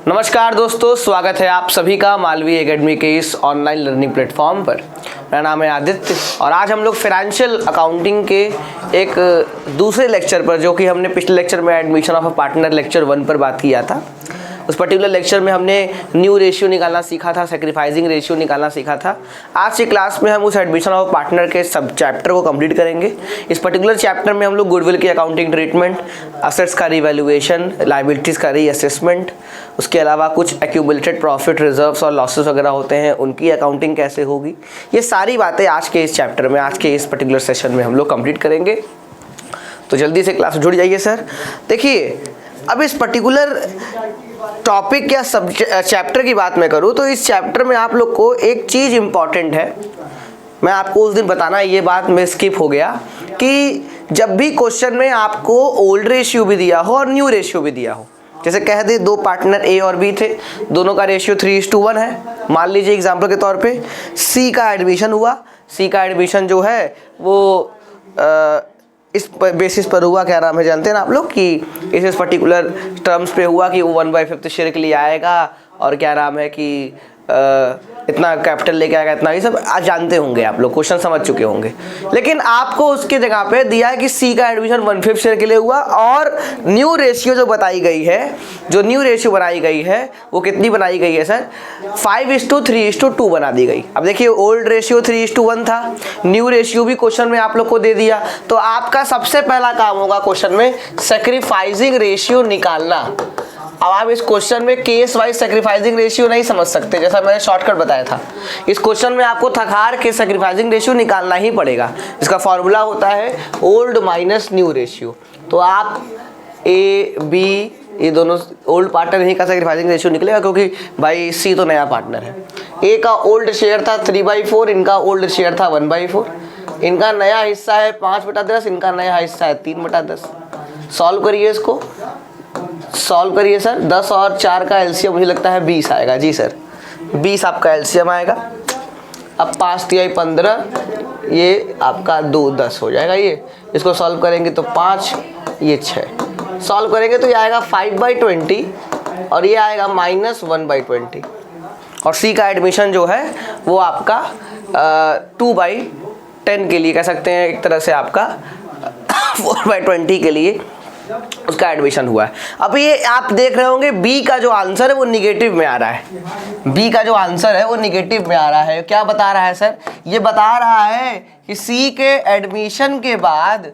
नमस्कार दोस्तों, स्वागत है आप सभी का मालवी एकेडमी के इस ऑनलाइन लर्निंग प्लेटफॉर्म पर। मेरा नाम है आदित्य और आज हम लोग फाइनेंशियल अकाउंटिंग के एक दूसरे लेक्चर पर, जो कि हमने पिछले लेक्चर में admission of a partner lecture 1 पर बात किया था, उस पर्टिकुलर लेक्चर में हमने न्यू रेशियो निकालना सीखा था, सेक्रीफाइसिंग रेशियो निकालना सीखा था। आज की क्लास में हम उस एडमिशन ऑफ पार्टनर के सब चैप्टर को कंप्लीट करेंगे। इस पर्टिकुलर चैप्टर में हम लोग गुडविल की अकाउंटिंग ट्रीटमेंट, असेट्स का रिवैल्यूएशन, लायबिलिटीज़ का रीअसेसमेंट, उसके अलावा कुछ एक्यूमुलेटेड प्रॉफिट, रिजर्व्स और लॉसेस वगैरह होते हैं, उनकी अकाउंटिंग कैसे होगी, ये सारी बातें आज के इस चैप्टर में, आज के इस पर्टिकुलर सेशन में हम लोग कंप्लीट करेंगे। तो जल्दी से क्लास जुड़ जाइए सर। देखिए, अब इस पर्टिकुलर टॉपिक या सब चैप्टर की बात मैं करूँ तो इस चैप्टर में आप लोग को एक चीज़ इम्पॉर्टेंट है, मैं आपको उस दिन बताना, ये बात में स्किप हो गया कि जब भी क्वेश्चन में आपको ओल्ड रेशियो भी दिया हो और न्यू रेशियो भी दिया हो, जैसे कह दे दो पार्टनर ए और बी थे, दोनों का रेशियो 3:1 है। मान लीजिए एग्जाम्पल के तौर पे सी का एडमिशन हुआ, सी का एडमिशन जो है वो इस बेसिस पर हुआ, क्या नाम है जानते हैं ना आप लोग, कि इस पर्टिकुलर टर्म्स पे हुआ कि वो 1/5 शेयर के लिए आएगा और क्या नाम है कि इतना कैपिटल लेके आएगा, इतना, ये सब आज जानते होंगे आप लोग, क्वेश्चन समझ चुके होंगे। लेकिन आपको उसके जगह पे दिया है कि सी का एडमिशन 1/5 शेयर के लिए हुआ और न्यू रेशियो जो बताई गई है, जो न्यू रेशियो बनाई गई है वो कितनी बनाई गई है सर, 5:3:2 बना दी गई। अब देखिए, ओल्ड रेशियो 3:1 था, न्यू रेशियो भी क्वेश्चन में आप लोग को दे दिया, तो आपका सबसे पहला काम होगा क्वेश्चन में सैक्रिफाइसिंग रेशियो निकालना। अब आप इस क्वेश्चन में केस वाइज सैक्रिफाइसिंग रेशियो नहीं समझ सकते, जैसा मैंने शॉर्टकट बताया था। इस क्वेश्चन में आपको थकार के सैक्रिफाइसिंग रेशियो निकालना ही पड़ेगा। इसका फॉर्मूला होता है ओल्ड माइनस न्यू रेशियो। तो आप ए बी, ये दोनों ओल्ड पार्टनर ही का सैक्रिफाइसिंग रेशियो निकलेगा, क्योंकि भाई सी तो नया पार्टनर है। ए का ओल्ड शेयर था 3/4, इनका ओल्ड शेयर था 1/4, इनका नया हिस्सा है 5/10, इनका नया हिस्सा है 3/10। सॉल्व करिए, इसको सॉल्व करिए सर। 10 और 4 का एलसीएम मुझे लगता है 20 आएगा। जी सर, 20 आपका एलसीएम आएगा। अब 5×3 = 15, ये आपका 2 10 हो जाएगा। ये इसको सॉल्व करेंगे तो 5, ये 6, सॉल्व करेंगे तो ये आएगा 5/20 और ये आएगा -1/20। और सी का एडमिशन जो है वो आपका 2/10 के लिए कह सकते हैं, एक तरह से आपका 4/20 के लिए उसका एडमिशन हुआ है। अब ये आप देख रहे होंगे बी का जो आंसर है वो निगेटिव में आ रहा है। बी का जो आंसर है वो निगेटिव में आ रहा है। क्या बता रहा है सर? ये बता रहा है कि सी के एडमिशन के बाद,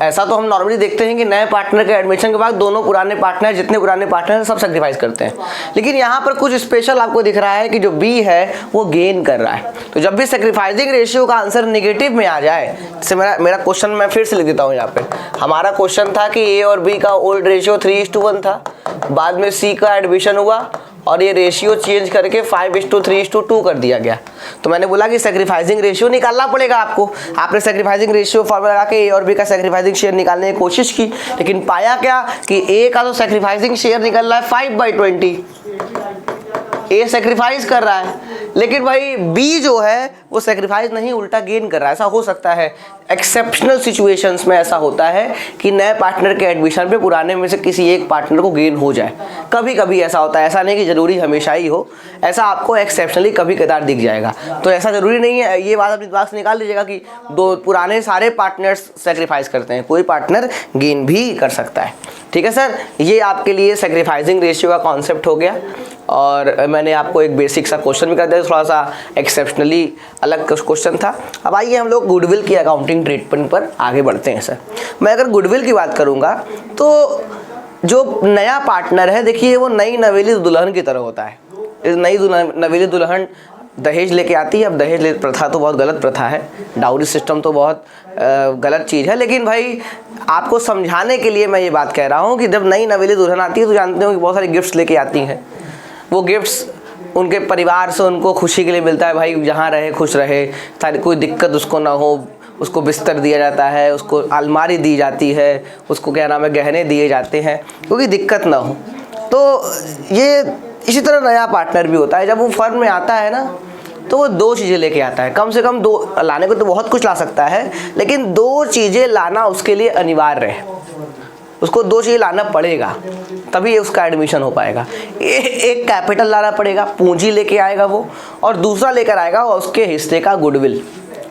ऐसा तो हम नॉर्मली देखते हैं कि नए पार्टनर के एडमिशन के बाद दोनों पुराने पार्टनर, जितने पुराने पार्टनर हैं सब सेक्रीफाइस करते हैं, लेकिन यहाँ पर कुछ स्पेशल आपको दिख रहा है कि जो बी है वो गेन कर रहा है। तो जब भी सेक्रीफाइसिंग रेशियो का आंसर नेगेटिव में आ जाए, जैसे मेरा क्वेश्चन मैं फिर से लिख देता हूँ यहाँ पे, हमारा क्वेश्चन था कि ए और बी का ओल्ड रेशियो 3:1 था, बाद में सी का एडमिशन हुआ और ये रेशियो चेंज करके 5:3:2 कर दिया गया। तो मैंने बोला कि सैक्रिफाइसिंग रेशियो निकालना पड़ेगा आपको। आपने सैक्रिफाइसिंग रेशियो फॉर्मूला लगा के ए और बी का सैक्रिफाइसिंग शेयर निकालने की कोशिश की, लेकिन पाया क्या कि ए का तो सैक्रिफाइसिंग शेयर निकल रहा है 5/20, ए सैक्रिफाइस कर रहा है, लेकिन भाई बी जो है वो सैक्रिफाइस नहीं, उल्टा गेन कर रहा है। ऐसा हो सकता है, एक्सेप्शनल सिचुएशंस में ऐसा होता है कि नए पार्टनर के एडमिशन पे पुराने में से किसी एक पार्टनर को गेन हो जाए। कभी कभी ऐसा होता है, ऐसा नहीं कि जरूरी हमेशा ही हो, ऐसा आपको एक्सेप्शनली कभी कदार दिख जाएगा। तो ऐसा जरूरी नहीं है, ये बात अपनी दिमाग से निकाल लीजिएगा कि दो पुराने सारे पार्टनर्स सेक्रीफाइस करते हैं, कोई पार्टनर गेन भी कर सकता है। ठीक है सर, ये आपके लिए सेक्रीफाइसिंग रेशियो का कॉन्सेप्ट हो गया और मैंने आपको एक बेसिक सा क्वेश्चन भी कर दिया, थोड़ा सा एक्सेप्शनली अलग क्वेश्चन था। अब आइए हम लोग गुडविल की अकाउंटिंग ट्रीटमेंट पर आगे बढ़ते हैं सर। मैं अगर गुडविल की बात करूँगा तो जो नया पार्टनर है, देखिए वो नई नवेली दुल्हन की तरह होता है। इस नई नवेली दुल्हन दहेज लेके आती है। अब दहेज प्रथा तो बहुत गलत प्रथा है, डाउरी सिस्टम तो बहुत गलत चीज़ है, लेकिन भाई आपको समझाने के लिए मैं ये बात कह रहा हूँ कि जब नई नवेली दुल्हन आती है तो जानते हो कि बहुत सारे गिफ्ट्स लेके आती हैं। वो गिफ्ट्स उनके परिवार से उनको खुशी के लिए मिलता है, भाई जहाँ रहे खुश रहे, सारी कोई दिक्कत उसको ना हो, उसको बिस्तर दिया जाता है, उसको अलमारी दी जाती है, उसको क्या नाम है गहने दिए जाते हैं, क्योंकि दिक्कत ना हो। तो ये इसी तरह नया पार्टनर भी होता है। जब वो फर्म में आता है ना तो वो 2 चीज़ें लेके आता है, कम से कम 2। लाने को तो बहुत कुछ ला सकता है, लेकिन 2 चीज़ें लाना उसके लिए अनिवार्य है। उसको 2 चीज़ें लाना पड़ेगा। तभी उसका एडमिशन हो पाएगा। एक कैपिटल लाना पड़ेगा, पूंजी लेके आएगा वो, और दूसरा लेकर आएगा उसके हिस्से का गुडविल।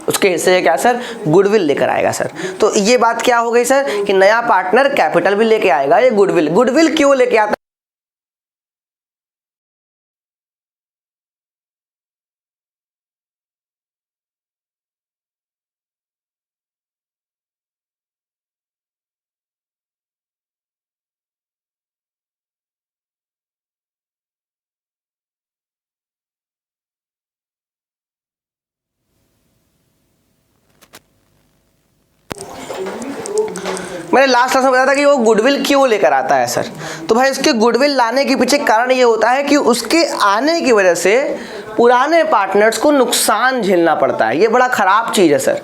उसके हिस्से है क्या सर? गुडविल लेकर आएगा सर। तो ये बात क्या हो गई सर कि नया पार्टनर कैपिटल भी लेके आएगा, ये गुडविल। गुडविल क्यों लेके आता? मैंने लास्ट क्लास में बताया था कि वो गुडविल क्यों लेकर आता है सर। तो भाई उसके गुडविल लाने के पीछे कारण ये होता है कि उसके आने की वजह से पुराने पार्टनर्स को नुकसान झेलना पड़ता है। ये बड़ा खराब चीज़ है सर।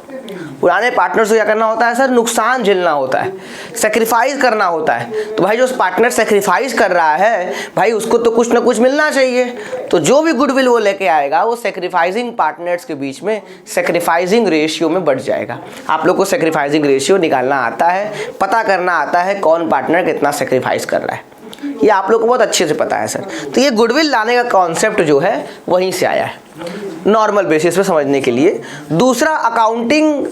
पुराने पार्टनर्स को क्या करना होता है सर? नुकसान झेलना होता है, सेक्रीफाइस करना होता है। तो भाई जो पार्टनर सेक्रीफाइस कर रहा है भाई उसको तो कुछ ना कुछ मिलना चाहिए। तो जो भी गुडविल वो लेके आएगा वो सेक्रीफाइसिंग पार्टनर्स के बीच में सेक्रीफाइसिंग रेशियो में बढ़ जाएगा। आप लोग को सेक्रीफाइसिंग रेशियो निकालना आता है, पता करना आता है कौन पार्टनर कितना सेक्रीफाइस कर रहा है, ये आप लोग को बहुत अच्छे से पता है सर। तो ये गुडविल लाने का कॉन्सेप्ट जो है वहीं से आया है, नॉर्मल बेसिस पे समझने के लिए। दूसरा अकाउंटिंग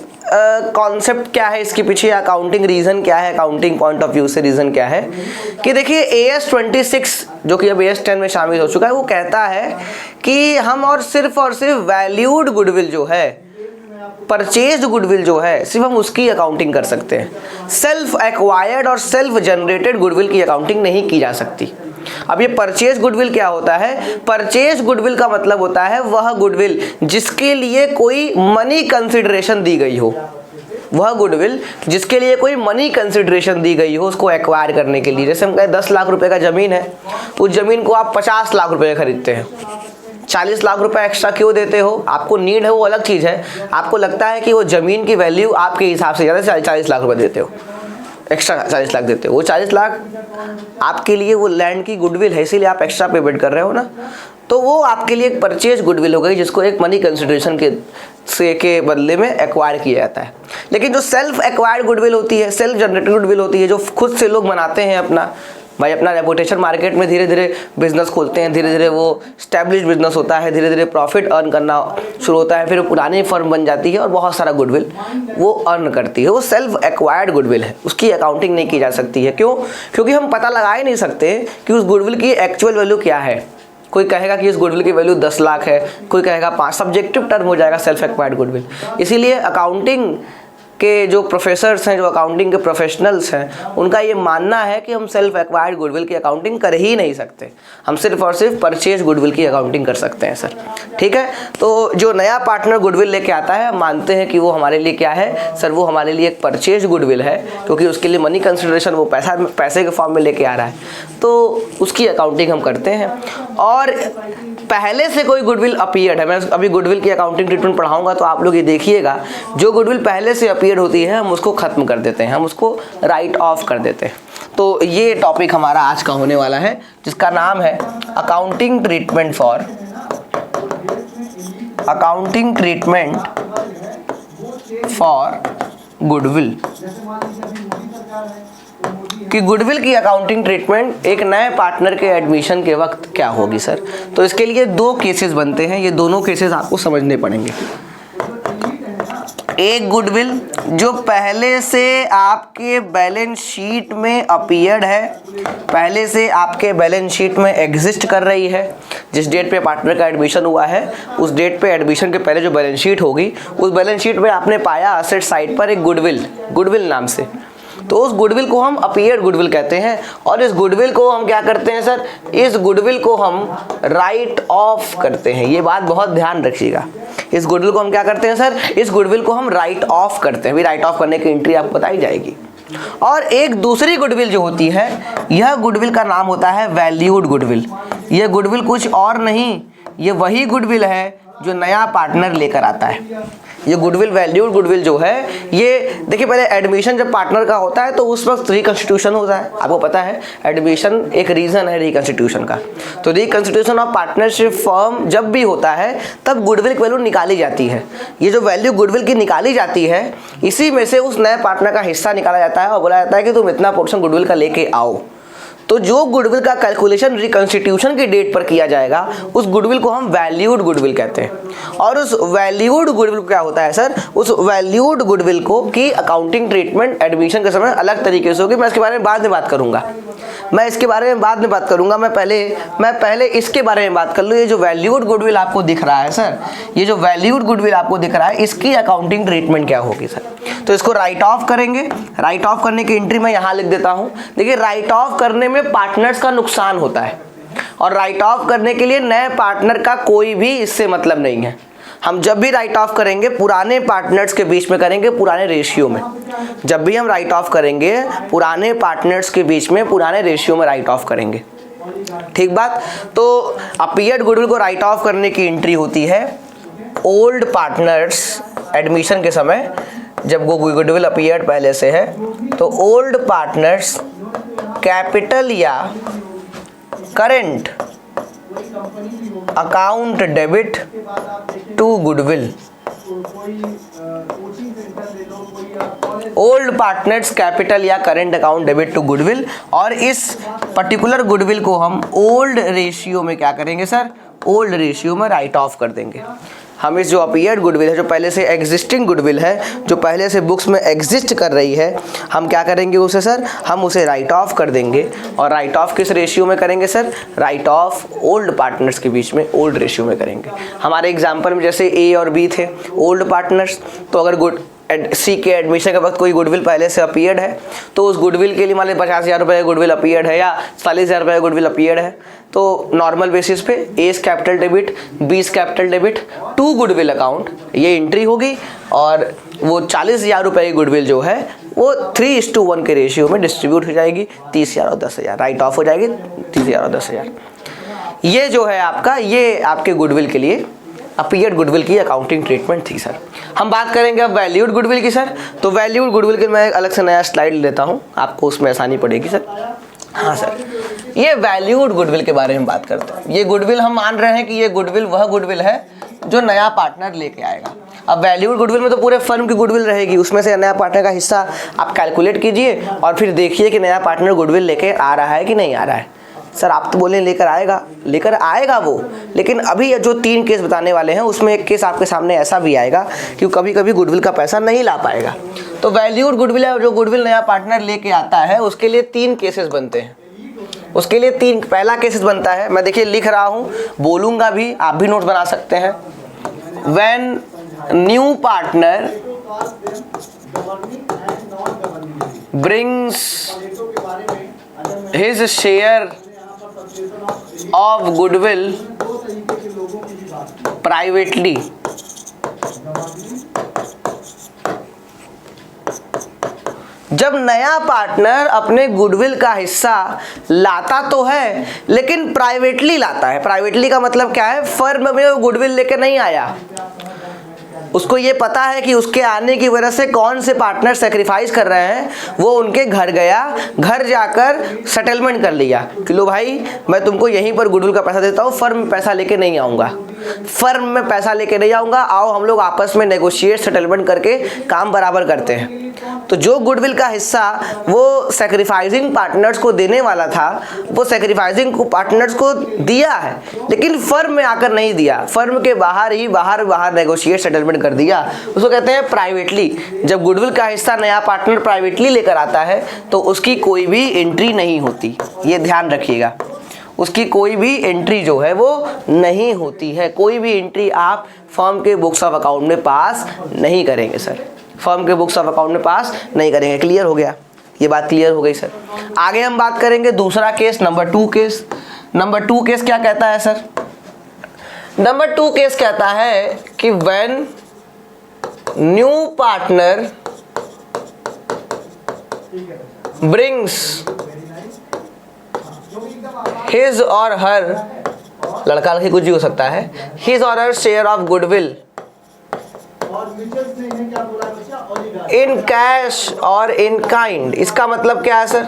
कॉन्सेप्ट क्या है इसके पीछे, अकाउंटिंग रीज़न क्या है, अकाउंटिंग पॉइंट ऑफ व्यू से रीज़न क्या है कि देखिए AS 26 जो कि अब AS 10 में शामिल हो चुका है, वो कहता है कि हम और सिर्फ वैल्यूड गुडविल जो है, परचेज गुडविल जो है, सिर्फ हम उसकी अकाउंटिंग कर सकते हैं। सेल्फ एक्वायर्ड और सेल्फ जनरेटेड गुडविल की अकाउंटिंग नहीं की जा सकती। अब ये परचेज गुडविल क्या होता है? परचेज गुडविल का मतलब होता है वह गुडविल जिसके लिए कोई मनी कंसिडरेशन दी गई हो, वह गुडविल जिसके लिए कोई मनी कंसिडरेशन दी गई हो उसको एक्वायर करने के लिए। जैसे हम कहें 10 लाख रुपए का ज़मीन है, उस ज़मीन को आप 50 लाख रुपए खरीदते हैं, 40 लाख रुपए एक्स्ट्रा क्यों देते हो? आपको नीड है वो अलग चीज़ है, आपको लगता है कि वो ज़मीन की वैल्यू आपके हिसाब से ज़्यादा 40 लाख रुपए देते हो, एक्स्ट्रा 40 लाख देते हो। वो 40 लाख आपके लिए वो लैंड की गुडविल है, इसीलिए आप एक्स्ट्रा पेमेंट कर रहे हो ना। तो वो आपके लिए एक परचेज गुडविल हो गई जिसको एक मनी कंसिडरेशन के बदले में एक्वायर किया जाता है। लेकिन जो सेल्फ एक्वायर्ड गुडविल होती है, सेल्फ जनरेटेड गुडविल होती है, जो खुद से लोग बनाते हैं अपना रेपुटेशन, मार्केट में धीरे धीरे बिजनेस खोलते हैं, धीरे धीरे वो स्टैब्लिश बिजनेस होता है, धीरे धीरे प्रॉफिट अर्न करना शुरू होता है, फिर वो पुरानी फर्म बन जाती है और बहुत सारा गुडविल वो अर्न करती है। वो सेल्फ एक्वायर्ड गुडविल है, उसकी अकाउंटिंग नहीं की जा सकती है। क्यों? क्योंकि हम पता लगा ही नहीं सकते कि उस गुडविल की एक्चुअल वैल्यू क्या है। कोई कहेगा कि इस गुडविल की वैल्यू 10 लाख है, कोई कहेगा 5, सब्जेक्टिव टर्म हो जाएगा सेल्फ एक्वायर्ड गुडविल। इसीलिए अकाउंटिंग के जो प्रोफेसर्स हैं, जो अकाउंटिंग के प्रोफेशनल्स हैं, उनका ये मानना है कि हम सेल्फ एक्वायर्ड गुडविल की अकाउंटिंग कर ही नहीं सकते, हम सिर्फ और सिर्फ परचेज गुडविल की अकाउंटिंग कर सकते हैं सर। ठीक है, तो जो नया पार्टनर गुडविल लेके आता है, हम मानते हैं कि वो हमारे लिए क्या है सर? वो हमारे लिए एक परचेज गुडविल है, क्योंकि उसके लिए मनी कंसिडरेशन वो पैसे के फॉर्म में लेके आ रहा है, तो उसकी अकाउंटिंग हम करते हैं। और पहले से कोई गुडविल अपीयर्ड है, मैं अभी गुडविल की अकाउंटिंग ट्रीटमेंट पढ़ाऊंगा तो आप लोग ये देखिएगा, जो गुडविल पहले से अपीयर्ड होती है हम उसको खत्म कर देते हैं, हम उसको राइट ऑफ कर देते हैं। तो ये टॉपिक हमारा आज का होने वाला है जिसका नाम है अकाउंटिंग ट्रीटमेंट फॉर गुडविल। कि गुडविल की अकाउंटिंग ट्रीटमेंट एक नए पार्टनर के एडमिशन के वक्त क्या होगी सर? तो इसके लिए 2 केसेस बनते हैं, ये दोनों केसेस आपको समझने पड़ेंगे। एक गुडविल जो पहले से आपके बैलेंस शीट में अपीयर्ड है, पहले से आपके बैलेंस शीट में एग्जिस्ट कर रही है, जिस डेट पे पार्टनर का एडमिशन हुआ है उस डेट पे एडमिशन के पहले जो बैलेंस शीट होगी, उस बैलेंस शीट में आपने पाया असेट साइड पर एक गुडविल नाम से, तो उस गुडविल को हम अपीयर्ड गुडविल कहते हैं। और इस गुडविल को हम क्या करते हैं सर? इस गुडविल को हम राइट ऑफ करते हैं। ये बात बहुत ध्यान रखिएगा, इस गुडविल को हम क्या करते हैं सर? इस गुडविल को हम राइट ऑफ करते हैं। राइट ऑफ करने की एंट्री आपको बताई जाएगी। और एक दूसरी गुडविल जो होती है, यह गुडविल का नाम होता है वैल्यूड गुडविल। यह गुडविल कुछ और नहीं, ये वही गुडविल है जो नया पार्टनर लेकर आता है। ये गुडविल, वैल्यूड गुडविल जो है, ये देखिए पहले एडमिशन जब पार्टनर का होता है तो उस वक्त रिकंस्टिट्यूशन होता है। आपको पता है एडमिशन एक रीज़न है रिकंस्टिट्यूशन का। तो रिकंस्टिट्यूशन ऑफ पार्टनरशिप फर्म जब भी होता है तब गुडविल की वैल्यू निकाली जाती है। ये जो वैल्यू गुडविल की निकाली जाती है, इसी में से उस नए पार्टनर का हिस्सा निकाला जाता है और बोला जाता है कि तुम इतना पोर्शन गुडविल का लेके आओ। तो जो गुडविल का कैलकुलेशन रिकंस्टिट्यूशन की डेट पर किया जाएगा उस गुडविल को हम वैल्यूड गुडविल कहते हैं। और उस वैल्यूड गुडविल क्या होता है सर, उस वैल्यूड गुडविल को की अकाउंटिंग ट्रीटमेंट एडमिशन के समय अलग तरीके से होगी। मैं इसके बारे में बाद में बात करूंगा, मैं पहले इसके बारे में बात कर लूँ। ये जो वैल्यूड गुडविल आपको दिख रहा है सर, ये जो वैल्यूड गुडविल आपको दिख रहा है, इसकी अकाउंटिंग ट्रीटमेंट क्या होगी सर। तो इसको राइट ऑफ करेंगे। राइट ऑफ करने की एंट्री मैं यहाँ लिख देता हूँ। देखिए, राइट ऑफ करने में पार्टनर्स का नुकसान होता है और राइट ऑफ करने के लिए नए पार्टनर का कोई भी इससे मतलब नहीं है। हम जब भी राइट ऑफ करेंगे पुराने पार्टनर्स के बीच में करेंगे, पुराने रेशियो में। जब भी हम राइट ऑफ करेंगे पुराने पार्टनर्स के बीच में पुराने रेशियो में राइट ऑफ करेंगे, ठीक बात। तो अपीयर्ड गुडविल को राइट ऑफ करने की एंट्री होती है ओल्ड पार्टनर्स एडमिशन के समय, जब वो गुडविल अपीयर्ड पहले से है तो ओल्ड पार्टनर्स कैपिटल या current account debit to goodwill. Old partners capital या current account debit to goodwill. और इस पर्टिकुलर गुडविल को हम ओल्ड रेशियो में क्या करेंगे सर, ओल्ड रेशियो में राइट ऑफ कर देंगे। हम इस जो अपीयर्ड गुडविल है, जो पहले से एग्जिस्टिंग गुडविल है, जो पहले से बुक्स में एग्जिस्ट कर रही है, हम क्या करेंगे उसे सर, हम उसे राइट ऑफ कर देंगे। और राइट ऑफ किस रेशियो में करेंगे sir, right of old partners के बीच में ओल्ड रेशियो में करेंगे। हमारे एग्जाम्पल में जैसे ए और बी थे ओल्ड पार्टनर्स, तो अगर सी के एडमिशन के वक्त कोई गुडविल पहले से अपीयर्ड है तो उस गुडविल के लिए मान लीजिए 50,000 रुपये गुडविल अपीयर्ड है या 40,000 रुपये गुडविल अपीयर्ड है, तो नॉर्मल बेसिस पे A's capital debit B's capital debit to goodwill account ये एंट्री होगी। और वो 40,000 रुपये की गुडविल जो है वो 3:1 के रेशियो में डिस्ट्रीब्यूट हो जाएगी, 30,000 और 10,000 राइट ऑफ हो जाएगी, 30,000 और 10,000। ये जो है आपका, ये आपके गुडविल के लिए अपीयर्ड गुडविल की अकाउंटिंग ट्रीटमेंट थी सर। हम बात करेंगे अब वैल्यूड गुडविल की सर। तो वैल्यूड गुडविल के मैं अलग से नया स्लाइड लेता हूँ, आपको उसमें आसानी पड़ेगी सर। हाँ सर, ये वैल्यूड गुडविल के बारे में बात करते हैं। ये गुडविल हम मान रहे हैं कि ये गुडविल वह गुडविल है जो नया पार्टनर लेके आएगा। अब वैल्यूड गुडविल में तो पूरे फर्म की गुडविल रहेगी, उसमें से नया पार्टनर का हिस्सा आप कैलकुलेट कीजिए और फिर देखिए कि नया पार्टनर गुडविल लेके आ रहा है कि नहीं आ रहा है। सर आप तो बोले लेकर आएगा वो, लेकिन अभी जो 3 केस बताने वाले हैं उसमें एक केस आपके सामने ऐसा भी आएगा कि कभी कभी गुडविल का पैसा नहीं ला पाएगा। तो वैल्यूड गुडविल है, जो गुडविल नया पार्टनर लेके आता है उसके लिए 3 केसेस बनते हैं। उसके लिए 3, पहला केसेस बनता है, मैं देखिए लिख रहा हूँ, बोलूँगा भी, आप भी नोट बना सकते हैं। When new partner brings his share of goodwill privately जब नया पार्टनर अपने गुडविल का हिस्सा लाता तो है लेकिन प्राइवेटली लाता है। प्राइवेटली का मतलब क्या है, फर्म में वो गुडविल लेकर नहीं आया, उसको ये पता है कि उसके आने की वजह से कौन से पार्टनर सेक्रीफाइस कर रहे हैं, वो उनके घर गया, घर जाकर सेटलमेंट कर लिया कि लो भाई मैं तुमको यहीं पर गुडविल का पैसा देता हूँ, फर्म में पैसा लेके नहीं आऊँगा, फर्म में पैसा लेके नहीं आऊँगा, आओ हम लोग आपस में नेगोशिएट सेटलमेंट करके काम बराबर करते हैं। तो जो गुडविल का हिस्सा वो सेक्रीफाइसिंग पार्टनर्स को देने वाला था, वो सेक्रीफाइसिंग पार्टनर्स को दिया है लेकिन फर्म में आकर नहीं दिया, फर्म के बाहर ही बाहर नेगोशिएट सेटलमेंट कर दिया, उसको कहते हैं प्राइवेटली। जब गुडविल का हिस्सा नया पार्टनर प्राइवेटली लेकर आता है तो उसकी कोई भी एंट्री नहीं होती, ये ध्यान रखिएगा, उसकी कोई भी एंट्री जो है वो नहीं होती है। कोई भी एंट्री आप फर्म के बुक्स ऑफ अकाउंट में पास नहीं करेंगे सर, फर्म के बुक्स ऑफ अकाउंट में पास नहीं करेंगे। क्लियर हो गया, ये बात क्लियर हो गई सर। आगे हम बात करेंगे दूसरा case, number 2 case. Number 2 case क्या कहता है सर, नंबर 2 केस कहता है कि when new partner brings his और हर, लड़का लड़की कुछ भी हो सकता है, हिज और her share of goodwill in cash और इन काइंड। इसका मतलब क्या है सर,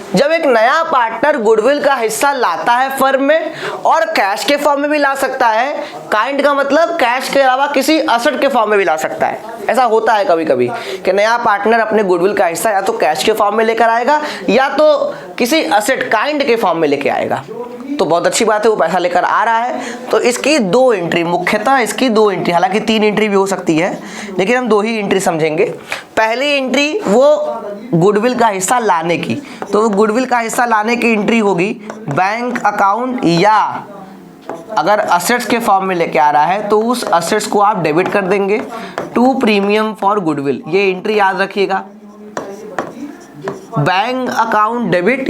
जब एक नया पार्टनर गुडविल का हिस्सा लाता है फर्म में और कैश के फॉर्म में भी ला सकता है, काइंड का मतलब कैश के अलावा किसी असेट के फॉर्म में भी ला सकता है। ऐसा होता है कभी कभी कि नया पार्टनर अपने गुडविल का हिस्सा या तो कैश के फॉर्म में लेकर आएगा या तो किसी असेट काइंड के फॉर्म में लेकर आएगा। तो बहुत अच्छी बात है, वो पैसा लेकर आ रहा है। तो इसकी 2 एंट्री, मुख्यतः इसकी 2 एंट्री, हालांकि 3 एंट्री भी हो सकती है लेकिन हम 2 ही एंट्री समझेंगे। पहली एंट्री वो गुडविल का हिस्सा लाने की, तो गुडविल का हिस्सा लाने की एंट्री होगी बैंक अकाउंट, या अगर असेट्स के फॉर्म में लेके आ रहा है तो उस असेट्स को आप डेबिट कर देंगे टू प्रीमियम फॉर गुडविल। ये एंट्री याद रखिएगा, बैंक अकाउंट डेबिट,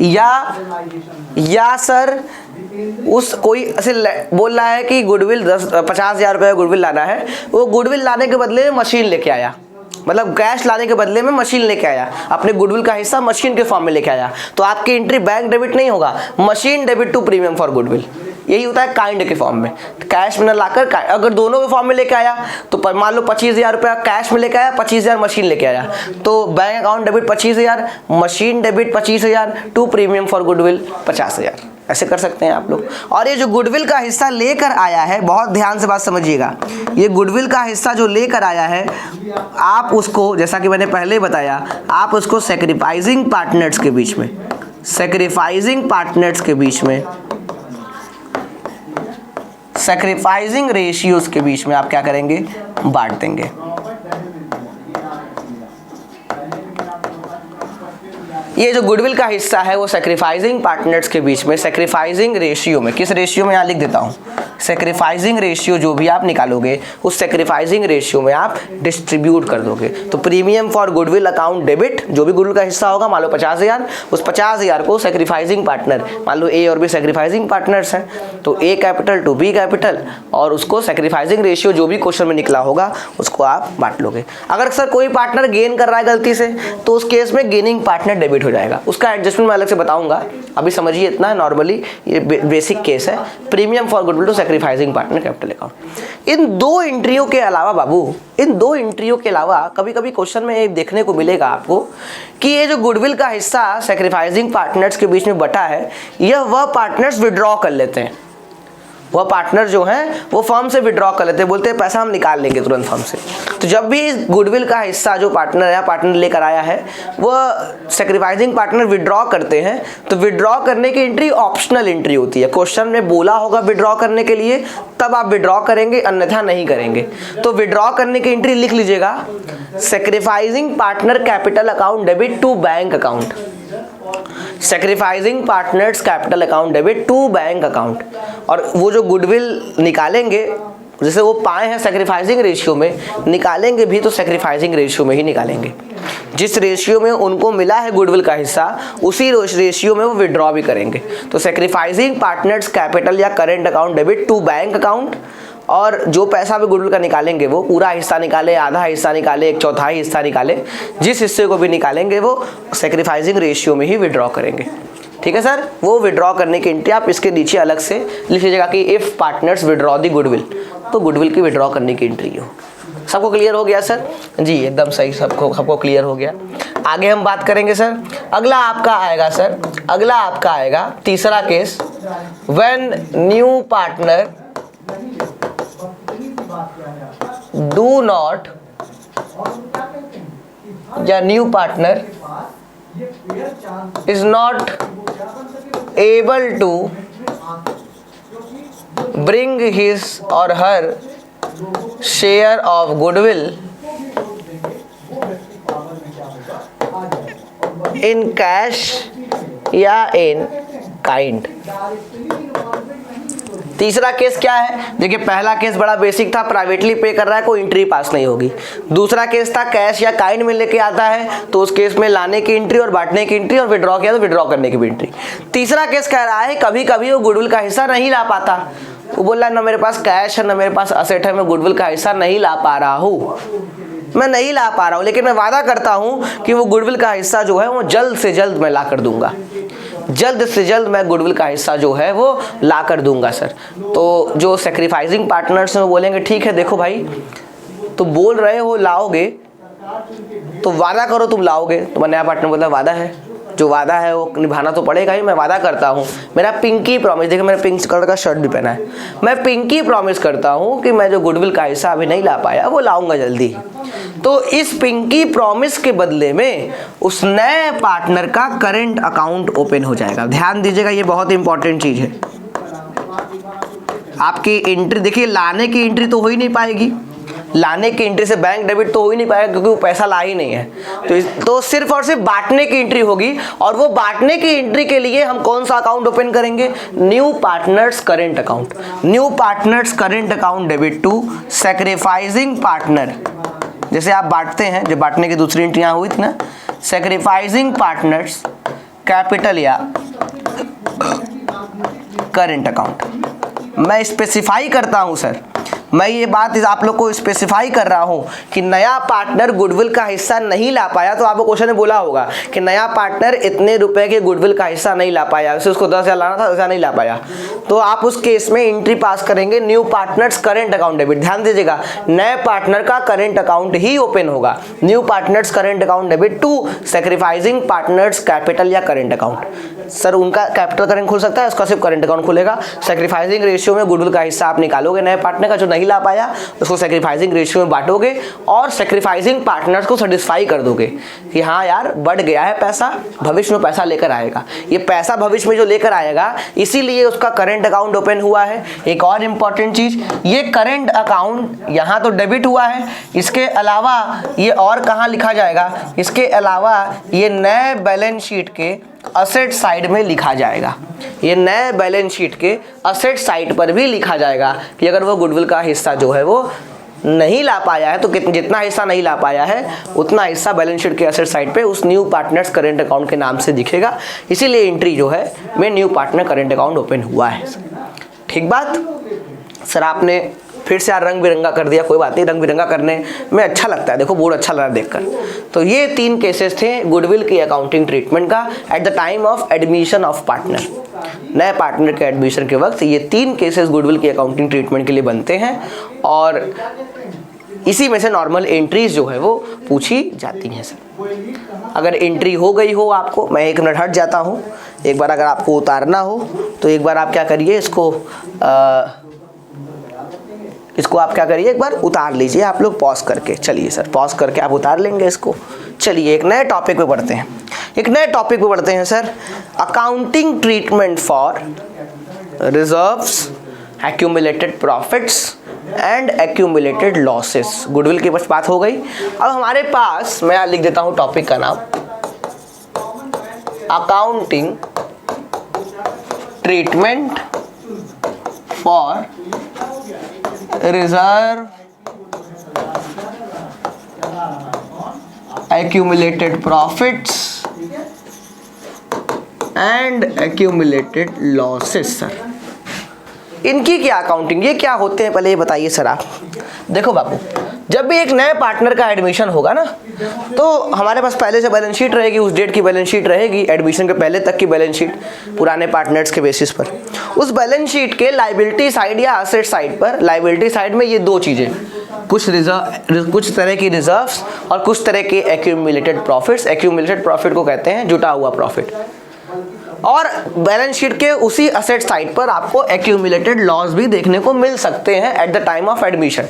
या सर उस कोई ऐसे बोल रहा है कि गुडविल 50,000 रुपये गुडविल लाना है, वो गुडविल लाने के बदले में मशीन लेके आया, मतलब कैश लाने के बदले में मशीन लेके आया, अपने गुडविल का हिस्सा मशीन के फॉर्म में लेके आया, तो आपकी एंट्री बैंक डेबिट नहीं होगा, machine debit to premium for goodwill. यही होता है काइंड के फॉर्म में, कैश में न लाकर अगर दोनों के फॉर्म में लेके आया तो मान लो 25,000 रुपया कैश में लेके आया, 25,000 मशीन लेके आया, तो bank account debit 25,000, machine debit 25,000 to premium for goodwill 50,000। ऐसे कर सकते हैं आप लोग। और ये जो गुडविल का हिस्सा लेकर आया है, बहुत ध्यान से बात समझिएगा, ये गुडविल का हिस्सा जो लेकर आया है, आप उसको, जैसा कि मैंने पहले बताया, आप उसको सैक्रिफाइसिंग पार्टनर्स के बीच में, सैक्रिफाइसिंग पार्टनर्स के बीच में, सैक्रिफाइसिंग रेशियोज के बीच में आप क्या करेंगे, बांट देंगे। ये जो गुडविल का हिस्सा है वो सैक्रिफाइसिंग पार्टनर्स के बीच में, सैक्रिफाइसिंग रेशियो में, किस रेशियो में यहाँ लिख देता हूँ, सैक्रिफाइसिंग रेशियो जो भी आप निकालोगे उस सैक्रिफाइसिंग रेशियो में आप डिस्ट्रीब्यूट कर दोगे। तो premium for goodwill account debit, जो भी गुडविल का हिस्सा होगा, मान लो 50,000, उस 50,000 को सैक्रिफाइसिंग पार्टनर, मान लो ए और बी सैक्रिफाइसिंग पार्टनर्स हैं, तो ए कैपिटल टू बी कैपिटल, और उसको सैक्रिफाइसिंग रेशियो जो भी क्वेश्चन में निकला होगा उसको आप बांट लोगे। अगर सर कोई पार्टनर गेन कर रहा है गलती से, तो उस केस में गेनिंग पार्टनर डेबिट हो जाएगा, उसका एडजस्टमेंट मैं अलग से बताऊंगा, अभी समझिए इतना, नॉर्मली ये बेसिक केस है। Premium for goodwill to sacrificing partner capital account. इन 2 एंट्रियों के अलावा बाबू, इन 2 एंट्रियों के अलावा कभी कभी क्वेश्चन में ये देखने को मिलेगा आपको कि ये जो गुडविल का हिस्सा सैक्रिफाइसिंग पार्टनर्स के बीच में बटा है, यह वह पार्टनर्स विड्रॉ कर लेते हैं, वह पार्टनर जो हैं वो फर्म से विड्रॉ कर लेते हैं, बोलते हैं पैसा हम निकाल लेंगे तुरंत फर्म से। तो जब भी गुडविल का हिस्सा जो पार्टनर लेकर आया है वह सैक्रिफाइसिंग पार्टनर विड्रॉ करते हैं, तो विड्रॉ करने की एंट्री ऑप्शनल एंट्री होती है। क्वेश्चन में बोला होगा विड्रॉ करने के लिए, तब आप विड्रॉ करेंगे, अन्यथा नहीं करेंगे। तो विड्रॉ करने की एंट्री लिख लीजिएगा, sacrificing partner capital account debit to bank account, sacrificing partners capital account debit to bank account. और वो जो गुडविल निकालेंगे, जैसे वो पाए हैं सैक्रिफाइसिंग रेशियो में, निकालेंगे भी तो सैक्रिफाइसिंग रेशियो में ही निकालेंगे। जिस रेशियो में उनको मिला है गुडविल का हिस्सा, उसी रेशियो में वो विड्रॉ भी करेंगे। तो सैक्रिफाइसिंग पार्टनर्स कैपिटल या current account debit to bank account, और जो पैसा भी गुडविल का निकालेंगे वो पूरा हिस्सा निकाले, आधा हिस्सा निकाले, 1/4 हिस्सा निकाले, जिस हिस्से को भी निकालेंगे वो सैक्रिफाइसिंग रेशियो में ही विड्रॉ करेंगे। ठीक है सर, वो विड्रॉ करने की एंट्री आप इसके नीचे अलग से लिख लीजिएगा कि if partners withdraw the goodwill, तो गुडविल की विड्रॉ करने की एंट्री हो। सबको क्लियर हो गया सर? जी एकदम सही, सबको क्लियर हो गया। आगे हम बात करेंगे सर, अगला आपका आएगा सर, अगला आपका आएगा तीसरा case, when new partner do not, या new partner is not able to bring his or her share of goodwill in cash या in kind। तीसरा केस क्या है? देखिए पहला केस बड़ा बेसिक था, प्राइवेटली पे कर रहा है, कोई एंट्री पास नहीं होगी। दूसरा केस था कैश या काइंड में लेके आता है, तो उस केस में लाने की एंट्री और बांटने की एंट्री, और विड्रॉ किया तो विड्रॉ करने की भी एंट्री। तीसरा केस कह रहा है कभी कभी वो गुडविल का हिस्सा नहीं ला पाता, वो बोल रहा है ना मेरे पास कैश है ना मेरे पास असेट है, मैं गुडविल का हिस्सा नहीं ला पा रहा हूँ, मैं नहीं ला पा रहा हूँ, लेकिन मैं वादा करता हूँ कि वो गुडविल का हिस्सा जो है वो जल्द से जल्द मैं ला कर दूंगा, जल्द से जल्द मैं गुडविल का हिस्सा जो है वो ला कर दूंगा सर। तो जो सैक्रिफाइसिंग पार्टनर्स हैं वो बोलेंगे ठीक है, देखो भाई तुम बोल रहे हो लाओगे, तो वादा करो तुम लाओगे। तो नया पार्टनर बोलता है वादा है, जो वादा है वो निभाना तो पड़ेगा ही। मैं वादा करता हूँ, मेरा पिंकी प्रॉमिस, देखिए मैंने पिंक कलर का शर्ट भी पहना है, मैं पिंकी प्रॉमिस करता हूँ कि मैं जो गुडविल का हिस्सा अभी नहीं ला पाया वो लाऊंगा जल्दी। तो इस पिंकी प्रॉमिस के बदले में उस नए पार्टनर का करंट अकाउंट ओपन हो जाएगा। ध्यान दीजिएगा, ये बहुत इंपॉर्टेंट चीज है। आपकी एंट्री देखिए, लाने की एंट्री तो हो ही नहीं पाएगी, लाने की एंट्री से बैंक डेबिट तो हो ही नहीं पाएगा क्योंकि वो पैसा ला ही नहीं है। तो सिर्फ और सिर्फ बांटने की एंट्री होगी, और वो बांटने की एंट्री के लिए हम कौन सा अकाउंट ओपन करेंगे? New partners current account. New partners current account debit to sacrificing partner. जैसे आप बांटते हैं, जो बांटने की दूसरी एंट्री यहाँ हुई थी ना, सैक्रिफाइसिंग पार्टनर्स कैपिटल या करंट अकाउंट। मैं स्पेसिफाई करता हूं सर, मैं ये बात आप लोग को स्पेसिफाई कर रहा हूं कि नया पार्टनर गुडविल का हिस्सा नहीं ला पाया। तो आपको क्वेश्चन में बोला होगा कि नया पार्टनर इतने रुपए के गुडविल का हिस्सा नहीं ला पाया, वैसे उसको 10,000 लाना था, 10,000 नहीं ला पाया, तो आप उस केस में एंट्री पास करेंगे new partners current account debit. ध्यान दीजिएगा, नए पार्टनर का करंट अकाउंट ही ओपन होगा। New partners current account debit to sacrificing partners capital या करंट अकाउंट। सर उनका कैपिटल करंट खुल सकता है, उसका सिर्फ करंट अकाउंट खुलेगा। सैक्रिफाइसिंग रेशियो में गुडविल का हिस्सा आप निकालोगे नए पार्टनर का, जो नहीं ला पाया उसको सैक्रिफाइसिंग रेशियो में बांटोगे और सैक्रिफाइसिंग पार्टनर्स को सेटिस्फाई कर दोगे कि हाँ यार बढ़ गया है पैसा, भविष्य में पैसा लेकर आएगा। ये पैसा भविष्य में जो लेकर आएगा, इसीलिए उसका करंट अकाउंट ओपन हुआ है। एक और इंपॉर्टेंट चीज, ये करंट अकाउंट यहाँ तो डेबिट हुआ है, इसके अलावा ये और कहाँ लिखा जाएगा? इसके अलावा ये नए बैलेंस शीट के असेट साइड में लिखा जाएगा। ये नए बैलेंस शीट के असेट साइड पर भी लिखा जाएगा कि अगर वो गुडविल का हिस्सा जो है वो नहीं ला पाया है तो जितना हिस्सा नहीं ला पाया है उतना हिस्सा बैलेंस शीट के असेट साइड पे उस न्यू पार्टनर्स करंट अकाउंट के नाम से दिखेगा। इसीलिए एंट्री जो है में new partner current account open हुआ है। ठीक बात? सर आपने फिर से यार रंग बिरंगा कर दिया, कोई बात नहीं, रंग बिरंगा करने में अच्छा लगता है, देखो बोर्ड अच्छा लग रहा है देखकर। तो ये 3 केसेस थे गुडविल की अकाउंटिंग ट्रीटमेंट का at the time of admission of partner. नए पार्टनर के एडमिशन के वक्त ये 3 केसेस गुडविल की अकाउंटिंग ट्रीटमेंट के लिए बनते हैं, और इसी में से नॉर्मल एंट्रीज जो है वो पूछी जाती हैं। सर अगर एंट्री हो गई हो आपको, मैं 1 मिनट हट जाता हूँ, एक बार अगर आपको उतारना हो तो एक बार आप क्या करिए, इसको आप क्या करिए, एक बार उतार लीजिए आप लोग पॉज करके। चलिए सर पॉज करके आप उतार लेंगे इसको। चलिए एक नए टॉपिक पे पढ़ते हैं, एक नए टॉपिक पे पढ़ते हैं sir, accounting treatment for reserves, accumulated profits and accumulated losses. Goodwill की बस बात हो गई। अब हमारे पास, मैं लिख देता हूं टॉपिक का नाम, accounting treatment for reserve, accumulated profits and accumulated losses। Sir इनकी क्या अकाउंटिंग, ये क्या होते हैं पहले ये बताइए सर आप। देखो बाबू, जब भी एक नए पार्टनर का एडमिशन होगा ना, तो हमारे पास पहले से बैलेंस शीट रहेगी, उस डेट की बैलेंस शीट रहेगी, एडमिशन के पहले तक की बैलेंस शीट पुराने पार्टनर्स के बेसिस पर। उस बैलेंस शीट के लायबिलिटी साइड या असेट साइड पर, लायबिलिटी साइड में ये 2 चीज़ें, कुछ तरह की रिजर्व्स और कुछ तरह के एक्यूमुलेटेड प्रॉफिट्स। एक्यूमुलेटेड प्रॉफिट को कहते हैं जुटा हुआ प्रॉफिट। और बैलेंस शीट के उसी असेट साइड पर आपको एक्यूमुलेटेड लॉस भी देखने को मिल सकते हैं at the time of admission.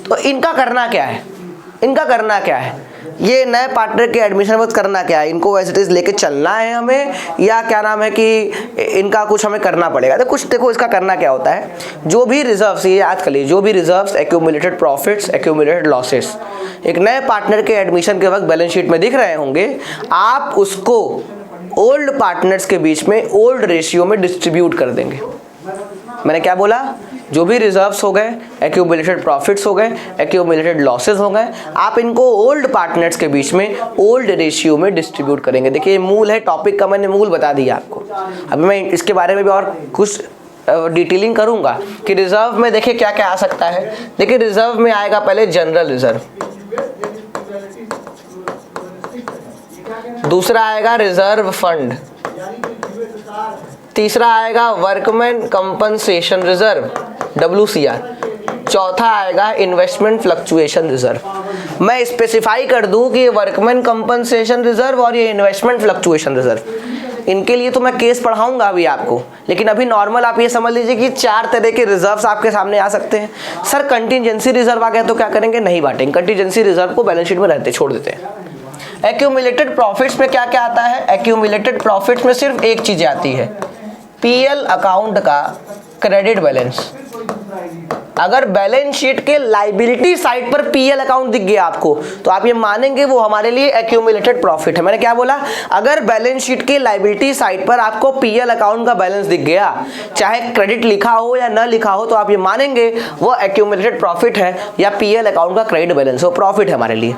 तो इनका करना क्या है, इनका करना क्या है, ये नए पार्टनर के एडमिशन वक्त करना क्या है, इनको एज इट इज लेके चलना है हमें, या क्या नाम है कि इनका कुछ हमें करना पड़ेगा। तो कुछ देखो इसका करना क्या होता है, जो भी रिजर्व्स, ये याद कर लीजिए, जो भी reserves, accumulated profits, accumulated losses एक नए पार्टनर के एडमिशन के वक्त बैलेंस शीट में दिख रहे होंगे, आप उसको ओल्ड पार्टनर्स के बीच में ओल्ड रेशियो में डिस्ट्रीब्यूट कर देंगे। मैंने क्या बोला, जो भी रिजर्व्स हो गए, एक्यूमुलेटेड प्रॉफिट्स हो गए, एक्यूमुलेटेड लॉसेस हो गए, आप इनको ओल्ड पार्टनर्स के बीच में ओल्ड रेशियो में डिस्ट्रीब्यूट करेंगे। देखिए मूल है टॉपिक का, मैंने मूल बता दिया आपको। अभी मैं इसके बारे में भी और कुछ डिटेलिंग करूंगा कि रिजर्व में देखिए क्या क्या आ सकता है। देखिए रिजर्व में आएगा पहले जनरल रिजर्व, दूसरा आएगा रिजर्व फंड, तीसरा आएगा वर्कमैन कंपनसेशन रिजर्व WCR, चौथा आएगा इन्वेस्टमेंट फ्लक्चुएशन रिजर्व। मैं स्पेसिफाई कर दूं कि ये वर्कमैन कंपनसेशन रिजर्व और ये इन्वेस्टमेंट फ्लक्चुएशन रिजर्व, इनके लिए तो मैं केस पढ़ाऊंगा अभी आपको, लेकिन अभी नॉर्मल आप ये समझ लीजिए कि 4 तरह के रिजर्व्स आपके सामने आ सकते हैं। सर कंटीजेंसी रिजर्व आ गया तो क्या करेंगे, नहीं बांटेंगे, कंटीजेंसी रिजर्व को बैलेंस शीट में रहते छोड़ देते हैं। एक्यूमुलेटेड प्रॉफिट्स में क्या क्या आता है, एक्यूमुलेटेड प्रॉफिट्स में सिर्फ एक चीज आती है, पीएल अकाउंट का क्रेडिट बैलेंस। अगर बैलेंस शीट के लाइबिलिटी साइड पर पीएल अकाउंट दिख गया आपको तो आप ये मानेंगे वो हमारे लिए एक्यूमुलेटेड प्रॉफिट है। मैंने क्या बोला, अगर बैलेंस शीट के लाइबिलिटी साइड पर आपको पीएल अकाउंट का बैलेंस दिख गया, चाहे क्रेडिट लिखा हो या न लिखा हो, तो आप ये मानेंगे वो एक्यूमुलेटेड प्रॉफिट है या पीएल अकाउंट का क्रेडिट बैलेंस, वो प्रॉफिट है हमारे लिए।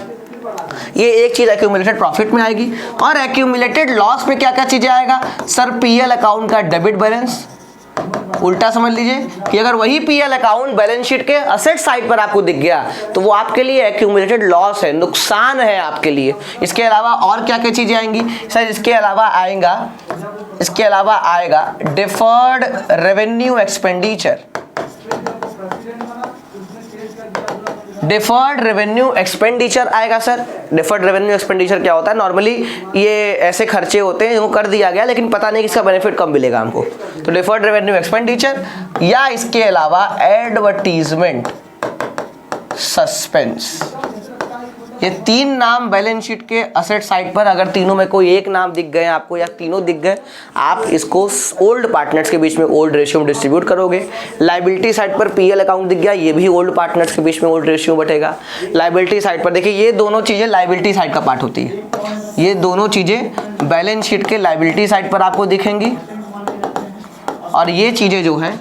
ये एक चीज एक्यूमुलेटेड प्रॉफिट में आएगी। और एक्यूमुलेटेड लॉस में क्या क्या चीजें आएगा, सर पीएल अकाउंट का डेबिट बैलेंस, उल्टा समझ लीजिए कि अगर वही पीएल अकाउंट बैलेंस शीट के असेट साइड पर आपको दिख गया तो वो आपके लिए एक्यूमुलेटेड लॉस है, नुकसान है आपके लिए। इसके अलावा और क्या क्या चीजें आएंगी सर, इसके अलावा आएगा deferred revenue expenditure. Deferred revenue expenditure आएगा सर। डिफर्ड रेवेन्यू एक्सपेंडिचर क्या होता है, नॉर्मली ये ऐसे खर्चे होते हैं जिनको कर दिया गया लेकिन पता नहीं किसका बेनिफिट कब मिलेगा हमको, तो डिफर्ड रेवेन्यू एक्सपेंडिचर। या इसके अलावा एडवर्टीजमेंट सस्पेंस, ये 3 नाम बैलेंस शीट के असेट साइड पर, अगर तीनों में कोई एक नाम दिख गए आपको या तीनों दिख गए, आप इसको ओल्ड पार्टनर्स के बीच में ओल्ड रेशियो में डिस्ट्रीब्यूट करोगे। लाइबिलिटी साइड पर पीएल अकाउंट दिख गया, ये भी ओल्ड पार्टनर्स के बीच में ओल्ड रेशियो बटेगा। लाइबिलिटी साइड पर देखिए ये दोनों चीजें लाइबिलिटी साइड का पार्ट होती है, ये दोनों चीजें बैलेंस शीट के लाइबिलिटी साइड पर आपको दिखेंगी और ये चीजें जो है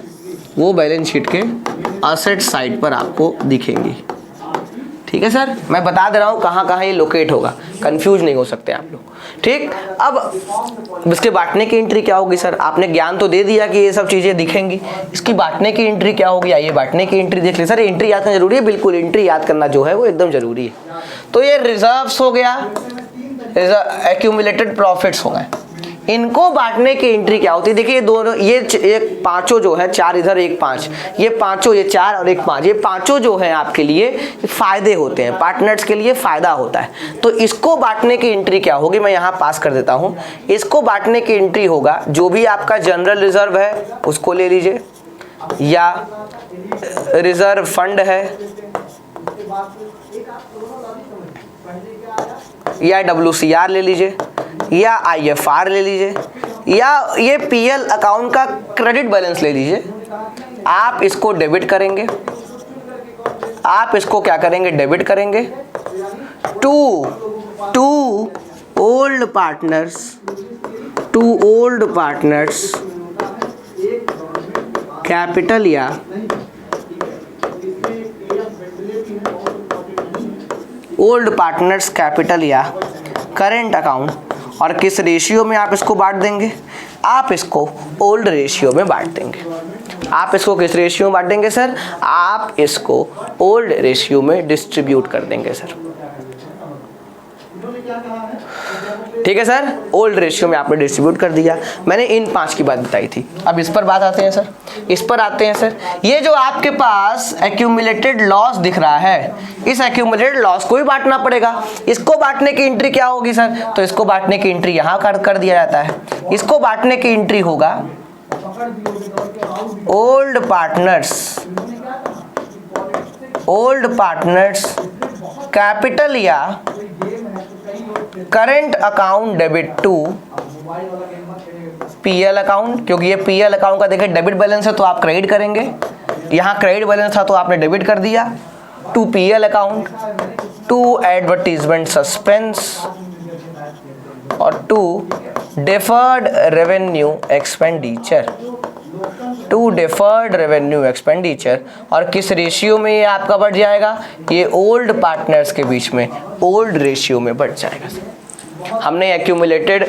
वो बैलेंस शीट के असेट साइड पर आपको दिखेंगी। ठीक है सर, मैं बता दे रहा हूँ कहाँ कहाँ ये लोकेट होगा, कंफ्यूज नहीं हो सकते आप लोग। ठीक, अब इसके बांटने की एंट्री क्या होगी सर, आपने ज्ञान तो दे दिया कि ये सब चीजें दिखेंगी, इसकी बांटने की एंट्री क्या होगी, आइए बांटने की एंट्री देख ले। सर एंट्री याद करना जरूरी है, बिल्कुल एंट्री याद करना जो है वो एकदम जरूरी है। तो ये रिजर्व्स हो गया, एक्यूमुलेटेड प्रॉफिट्स हो गए, इनको बांटने की एंट्री क्या होती है। देखिए दोनों ये एक पांचों जो है, 4 इधर 1 5, ये पांचों, ये 4 और 1 5, ये पांचों जो है आपके लिए फायदे होते हैं, पार्टनर्स के लिए फायदा होता है। तो इसको बांटने की एंट्री क्या होगी, मैं यहाँ पास कर देता हूँ। इसको बांटने की एंट्री होगा, जो भी आपका जनरल रिजर्व है उसको ले लीजिए, या रिजर्व फंड है, या WCR ले लीजिए, या IFR ले लीजिए, या ये पीएल अकाउंट का क्रेडिट बैलेंस ले लीजिए। आप इसको डेबिट करेंगे, आप इसको क्या करेंगे, डेबिट करेंगे टू ओल्ड पार्टनर्स कैपिटल या ओल्ड पार्टनर्स कैपिटल या करेंट अकाउंट। और किस रेशियो में आप इसको बांट देंगे, आप इसको ओल्ड रेशियो में बांट देंगे। आप इसको किस रेशियो में बांट देंगे सर, आप इसको ओल्ड रेशियो में डिस्ट्रीब्यूट कर देंगे सर। ठीक है सर, ओल्ड रेशियो में आपने डिस्ट्रीब्यूट कर दिया। मैंने इन 5 की बात बताई थी। अब इस पर बात आते हैं सर, इस पर आते हैं सर। ये जो आपके पास एक्यूमुलेटेड लॉस दिख रहा है, इस एक्यूमुलेटेड लॉस को भी बांटना पड़ेगा। इसको बांटने की एंट्री क्या होगी सर, तो इसको बांटने की एंट्री यहाँ कर दिया जाता है। इसको बांटने की एंट्री होगा ओल्ड पार्टनर्स कैपिटल या current account debit to PL account, क्योंकि ये पीएल अकाउंट का देखिए डेबिट बैलेंस है तो आप क्रेडिट करेंगे, यहाँ क्रेडिट बैलेंस था तो आपने डेबिट कर दिया, to PL account, to advertisement suspense और टू डिफर्ड रेवेन्यू एक्सपेंडिचर। और किस रेशियो में ये आपका बढ़ जाएगा, ये ओल्ड पार्टनर्स के बीच में ओल्ड रेशियो में बढ़ जाएगा। हमने एक्यूमुलेटेड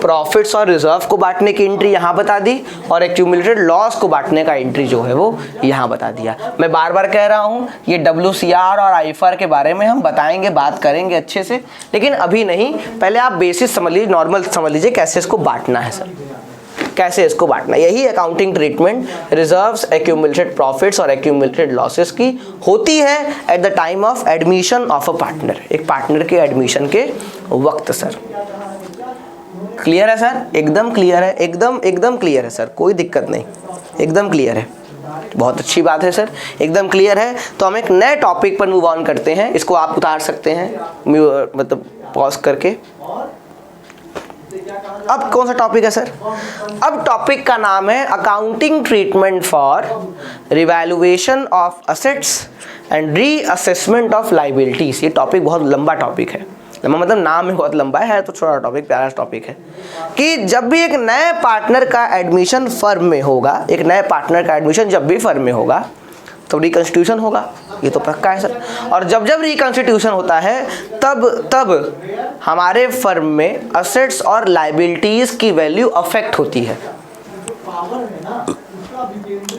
प्रॉफिट्स और रिजर्व को बांटने की एंट्री यहाँ बता दी और एक्यूमुलेटेड लॉस को बांटने का एंट्री जो है वो यहाँ बता दिया। मैं बार बार कह रहा हूँ ये WCR और IFR के बारे में हम बताएंगे, बात करेंगे अच्छे से, लेकिन अभी नहीं। पहले आप बेसिस समझ लीजिए, नॉर्मल समझ लीजिए कैसे इसको बांटना है सर, कैसे इसको बांटना। यही accounting treatment reserves, accumulated profits और एक्यूमुलेटेड लॉसेस की होती है at the time of admission of a partner, एक पार्टनर के एडमिशन के वक्त सर। क्लियर है सर? एकदम क्लियर है, एकदम क्लियर है सर, कोई दिक्कत नहीं, एकदम क्लियर है। बहुत अच्छी बात है सर, एकदम क्लियर है। तो हम एक नए टॉपिक पर मूव ऑन करते हैं। इसको आप उतार सकते हैं मतलब पॉज करके। अब कौन सा टॉपिक है सर? अब टॉपिक का नाम है accounting treatment for revaluation of assets and reassessment of liabilities. ये टॉपिक बहुत लंबा टॉपिक है, लंबा मतलब नाम है बहुत लंबा है, तो छोटा टॉपिक, प्यारा टॉपिक है कि जब भी एक नए पार्टनर का एडमिशन फर्म में होगा, एक नए पार्टनर का एडमिशन जब भी फर्म में होगा तो रिकंस्टिट्यूशन होगा, ये तो पक्का है सर। और जब जब रिकंस्टिट्यूशन होता है तब हमारे फर्म में असेट्स और लायबिलिटीज की वैल्यू अफेक्ट होती है।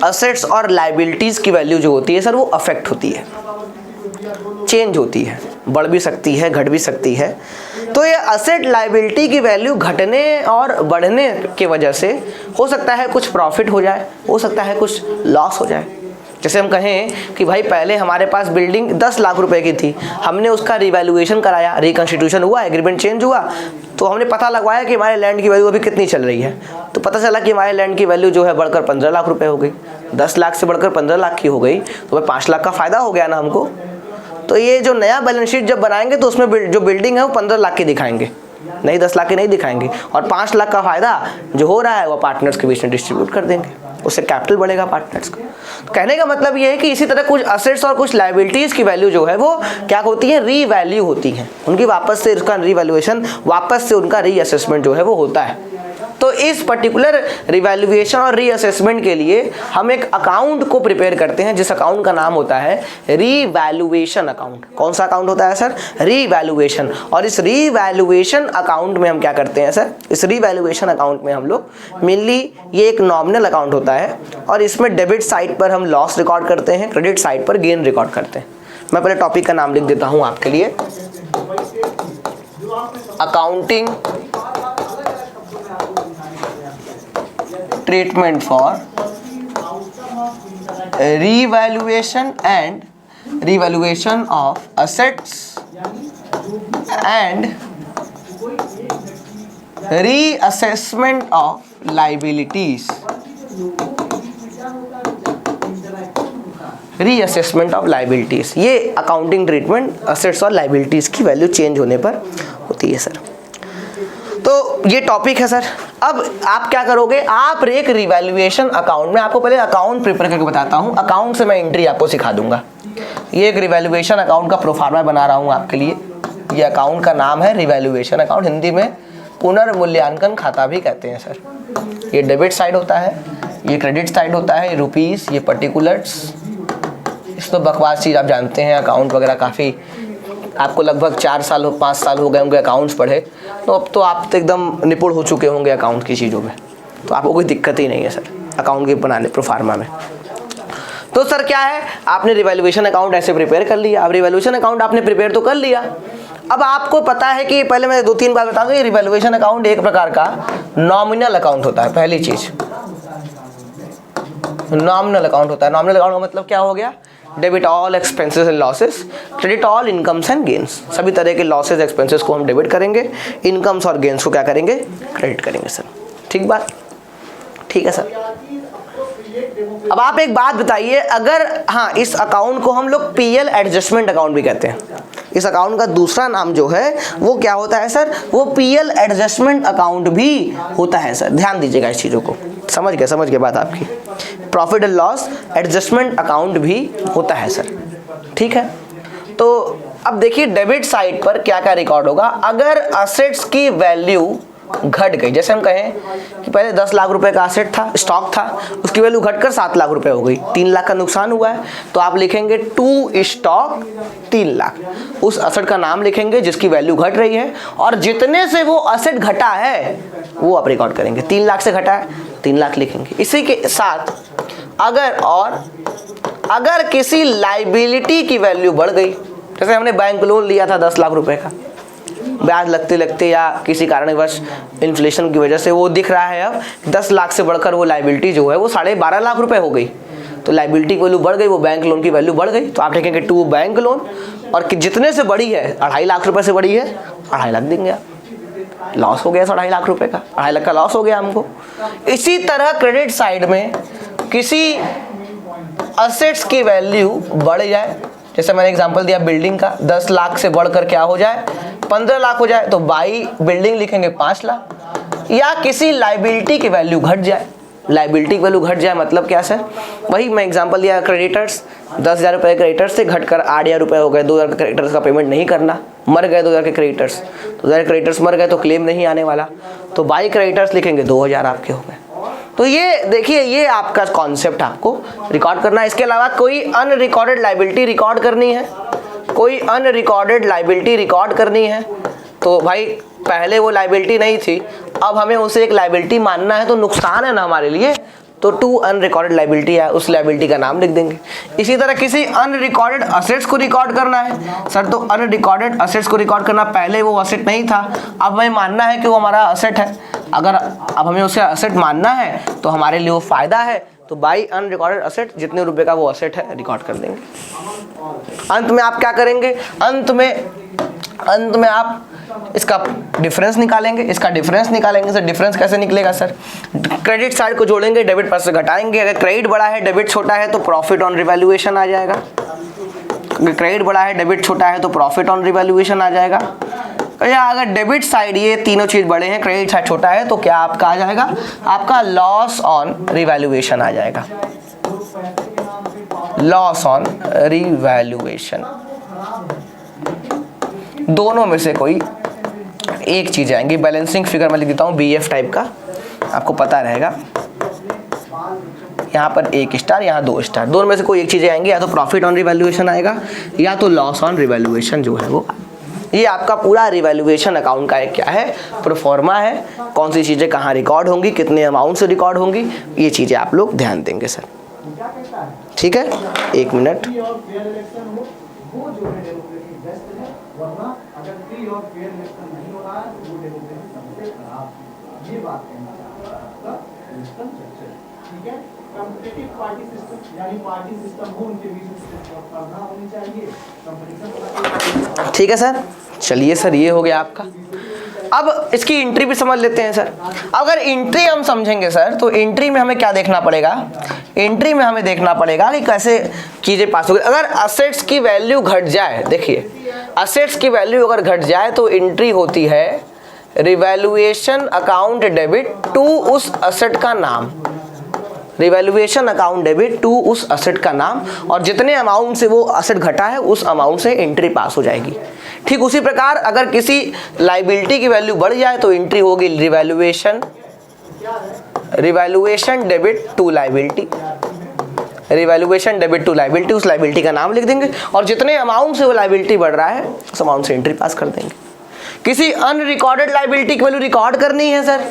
असेट्स और लायबिलिटीज की वैल्यू जो होती है सर वो अफेक्ट होती है, चेंज होती है, बढ़ भी सकती है, घट भी सकती है। तो ये असेट लायबिलिटी की वैल्यू घटने और बढ़ने की वजह से हो सकता है कुछ प्रॉफिट हो जाए, हो सकता है कुछ लॉस हो जाए। जैसे हम कहें कि भाई पहले हमारे पास बिल्डिंग 10 लाख रुपए की थी, हमने उसका रिवैल्यूएशन कराया, रिकंस्टिट्यूशन हुआ, एग्रीमेंट चेंज हुआ, तो हमने पता लगवाया कि हमारे लैंड की वैल्यू अभी कितनी चल रही है। तो पता चला कि हमारे लैंड की वैल्यू जो है बढ़कर 15 लाख रुपए हो गई, 10 लाख से बढ़कर 15 लाख की हो गई, तो भाई 5 लाख का फ़ायदा हो गया ना हमको। तो ये जो नया बैलेंस शीट जब बनाएंगे तो उसमें जो बिल्डिंग है वो 15 लाख की दिखाएंगे, नहीं 10 लाख की नहीं दिखाएंगे, और 5 लाख का फ़ायदा जो हो रहा है वो पार्टनर्स के बीच में डिस्ट्रीब्यूट कर देंगे, उससे कैपिटल बढ़ेगा पार्टनर्स का। तो कहने का मतलब ये है कि इसी तरह कुछ असेट्स और कुछ लायबिलिटीज़ की वैल्यू जो है वो क्या होती है, रीवैल्यू होती है, उनकी वापस से उसका रीवैल्यूएशन, वापस से उनका रीअसेसमेंट जो है वो होता है। तो इस पर्टिकुलर रिवैल्यूएशन और रीअसेसमेंट के लिए हम एक अकाउंट को प्रिपेयर करते हैं, जिस अकाउंट का नाम होता है रीवैल्यूएशन अकाउंट। कौन सा अकाउंट होता है सर? रीवैल्यूएशन। और इस रीवैल्यूएशन अकाउंट में हम क्या करते हैं सर? इस रीवैल्यूएशन अकाउंट में हम लोग मेनली, ये एक नॉमिनल अकाउंट होता है और इसमें डेबिट साइड पर हम लॉस रिकॉर्ड करते हैं, क्रेडिट साइड पर गेन रिकॉर्ड करते हैं। मैं पहले टॉपिक का नाम लिख देता हूँ आपके लिए, accounting treatment for revaluation of assets and reassessment of liabilities. Reassessment of liabilities, ये अकाउंटिंग ट्रीटमेंट असेट्स और लायबिलिटीज़ की वैल्यू चेंज होने पर होती है सर। तो ये टॉपिक है सर। अब आप क्या करोगे, आप एक रिवैल्यूएशन अकाउंट में, आपको पहले अकाउंट प्रिपेयर करके बताता हूँ, अकाउंट से मैं एंट्री आपको सिखा दूंगा। ये एक रिवैल्यूएशन अकाउंट का प्रोफार्मा बना रहा हूँ आपके लिए। ये अकाउंट का नाम है रिवैल्यूएशन अकाउंट, हिंदी में पुनर्मूल्यांकन खाता भी कहते हैं सर। ये डेबिट साइड होता है, ये क्रेडिट साइड होता है, रुपीज़, ये पर्टिकुलर्स। इस तो बकवास चीज़ आप जानते हैं, अकाउंट वगैरह काफ़ी, आपको लगभग 4 साल 5 साल हो गए होंगे अकाउंट्स पढ़े, तो अब तो आप तो एकदम निपुण हो चुके होंगे अकाउंट की चीज़ों में, तो आपको कोई दिक्कत ही नहीं है सर अकाउंट के बनाने प्रोफार्मा में। तो सर क्या है, आपने रिवैल्यूएशन अकाउंट ऐसे प्रिपेयर कर लिया। अब रिवैल्यूएशन अकाउंट आपने प्रिपेयर तो कर लिया, अब आपको पता है कि पहले मैं 2-3 बार बता दूँ, ये रिवैल्यूएशन अकाउंट एक प्रकार का नॉमिनल अकाउंट होता है। पहली चीज़ नॉमिनल अकाउंट होता है। नॉमिनल अकाउंट का मतलब क्या हो गया, debit all expenses and losses, credit all incomes and gains. सभी तरह के लॉसेस एक्सपेंसेस को हम डेबिट करेंगे, इनकम्स और गेन्स को क्या करेंगे, क्रेडिट करेंगे सर। ठीक बात, ठीक है सर। अब आप एक बात बताइए, अगर हाँ, इस अकाउंट को हम लोग पीएल एडजस्टमेंट अकाउंट भी कहते हैं। इस अकाउंट का दूसरा नाम जो है वो क्या होता है सर, वो पीएल एडजस्टमेंट अकाउंट भी होता है सर। ध्यान दीजिएगा इस चीज़ों को, समझ गए बात आपकी। Profit and loss adjustment account भी होता है सर, ठीक है। तो अब देखिए डेबिट साइड पर क्या क्या रिकॉर्ड होगा, अगर असेट्स की वैल्यू घट गई, जैसे हम कहें कि पहले 10 लाख रुपए का असेट था, स्टॉक था, उसकी वैल्यू घटकर 7 लाख रुपए हो गई, 3 लाख का नुकसान हुआ है, तो आप लिखेंगे टू स्टॉक 3 लाख, उस असेट का नाम लिखेंगे जिसकी वैल्यू घट रही है, और जितने से वो असेट घटा है वो आप रिकॉर्ड करेंगे। 3 लाख से घटा है 3 लाख लिखेंगे। इसी के साथ अगर किसी लाइबिलिटी की वैल्यू बढ़ गई, जैसे हमने बैंक लोन लिया था 10 लाख रुपए का, ब्याज लगते लगते या किसी कारणवश इन्फ्लेशन की वजह से वो दिख रहा है अब 10 लाख से बढ़कर वो लाइबिलिटी जो है वो 12.5 लाख रुपए हो गई। तो लाइबिलिटी की वैल्यू बढ़ गई, वो बैंक लोन की वैल्यू बढ़ गई। तो आप देखेंगे टू बैंक लोन, और जितने से बड़ी है 2.5 लाख रुपए से बड़ी है 2.5 लाख देंगे आप, लॉस हो गया 2.5 लाख रुपए का, 2.5 लाख का लॉस हो गया हमको। इसी तरह क्रेडिट साइड में किसी असेट्स की वैल्यू बढ़ जाए, जैसे मैंने एग्जांपल दिया बिल्डिंग का, 10 लाख से बढ़कर क्या हो जाए 15 लाख हो जाए, तो बाई बिल्डिंग लिखेंगे 5 लाख। या किसी लाइबिलिटी की वैल्यू घट जाए, लाइबिलिटी की वैल्यू घट जाए मतलब क्या सर, वही मैं एग्जांपल दिया, क्रेडिटर्स 10,000 रुपये क्रेडिटर्स से घटकर 8,000 रुपये हो गए, 2,000 के क्रेडिटर्स का पेमेंट नहीं करना, मर गए 2,000 के क्रेडिटर्स, 2,000 क्रेडिटर्स मर गए तो क्लेम नहीं आने वाला, तो बाई क्रेडिटर्स लिखेंगे 2,000 आपके हो गए। तो ये देखिए, ये आपका कॉन्सेप्ट आपको रिकॉर्ड करना है। इसके अलावा कोई अनरिकॉर्डेड लाइबिलिटी रिकॉर्ड करनी है, कोई अनरिकॉर्डेड लाइबिलिटी रिकॉर्ड करनी है, तो भाई पहले वो लाइबिलिटी नहीं थी, अब हमें उसे एक लाइबिलिटी मानना है, तो नुकसान है ना हमारे लिए, तो टू अनरिकॉर्डेड लाइबिलिटी है, उस लाइबिलिटी का नाम लिख देंगे। इसी तरह किसी अनरिकॉर्डेड असेट्स को रिकॉर्ड करना है सर, तो अनरिकॉर्डेड असेट्स को रिकॉर्ड करना, पहले वो असेट नहीं था, अब हमें मानना है कि वो हमारा असेट है। अगर अब हमें उसे असेट मानना है तो हमारे लिए वो फायदा है, तो बाई अनरिकॉर्डेड असेट, जितने रुपए का वो असेट है रिकॉर्ड कर देंगे। अंत में आप क्या करेंगे, अंत में आप इसका डिफरेंस निकालेंगे, इसका डिफरेंस निकालेंगे। सर डिफरेंस कैसे निकलेगा सर, क्रेडिट साइड को जोड़ेंगे, डेबिट पास से घटाएंगे। अगर क्रेडिट बड़ा है डेबिट छोटा है तो प्रॉफिट ऑन रिवैल्यूएशन आ जाएगा। अगर क्रेडिट बड़ा है डेबिट छोटा है तो प्रॉफिट ऑन रिवैल्यूएशन आ जाएगा। या अगर डेबिट साइड ये तीनों चीज बड़े हैं, क्रेडिट साइड छोटा है, तो क्या आपका आ जाएगा, आपका लॉस ऑन रिवैल्यूएशन आ जाएगा, लॉस ऑन रिवैल्यूएशन। दोनों में से कोई एक चीज आएंगी। बैलेंसिंग फिगर में लिख देता हूँ BF टाइप का, आपको पता रहेगा, यहाँ पर 1 स्टार, यहाँ 2 स्टार, दोनों में से कोई एक चीजें आएंगी, या तो प्रॉफिट ऑन रिवैल्यूएशन आएगा या तो लॉस ऑन रिवैल्यूएशन जो है वो। ये आपका पूरा रिवैल्यूएशन अकाउंट का एक क्या है, प्रोफॉर्मा है, कौन सी चीजें कहाँ रिकॉर्ड होंगी, कितने अमाउंट से रिकॉर्ड होंगी, ये चीजें आप लोग ध्यान देंगे सर। ठीक है, 1 मिनट। वरना अगर फ्री और फेयर इलेक्शन नहीं हो रहा है तो वो डेमोक्रेसी सबसे खराब, ये बात कहना चाहता है सिस्टम स्ट्रक्चर। ठीक है, कॉम्पिटिटिव पार्टी सिस्टम, यानी पार्टी सिस्टम हो, उनके बीच स्पर्धा होनी चाहिए, कंपटीशन। ठीक है सर, चलिए सर, ये हो गया आपका। अब इसकी एंट्री भी समझ लेते हैं सर। अगर एंट्री हम समझेंगे सर, तो एंट्री में हमें क्या देखना पड़ेगा, एंट्री में हमें देखना पड़ेगा कि कैसे चीजें पास हो गई। अगर असेट्स की वैल्यू घट जाए, देखिए असेट्स की वैल्यू अगर घट जाए तो एंट्री होती है रिवैल्यूएशन अकाउंट डेबिट टू उस असेट का नाम, रिवैल्यूएशन अकाउंट डेबिट टू उस असेट का नाम, और जितने अमाउंट से वो असेट घटा है उस अमाउंट से एंट्री पास हो जाएगी। ठीक उसी प्रकार अगर किसी लाइबिलिटी की वैल्यू बढ़ जाए तो एंट्री होगी revaluation debit to liability, revaluation debit to liability, उस लाइबिलिटी का नाम लिख देंगे, और जितने अमाउंट से वो लाइबिलिटी बढ़ रहा है उस अमाउंट से एंट्री पास कर देंगे। किसी अनरिकॉर्डेड लाइबिलिटी की वैल्यू रिकॉर्ड करनी है सर,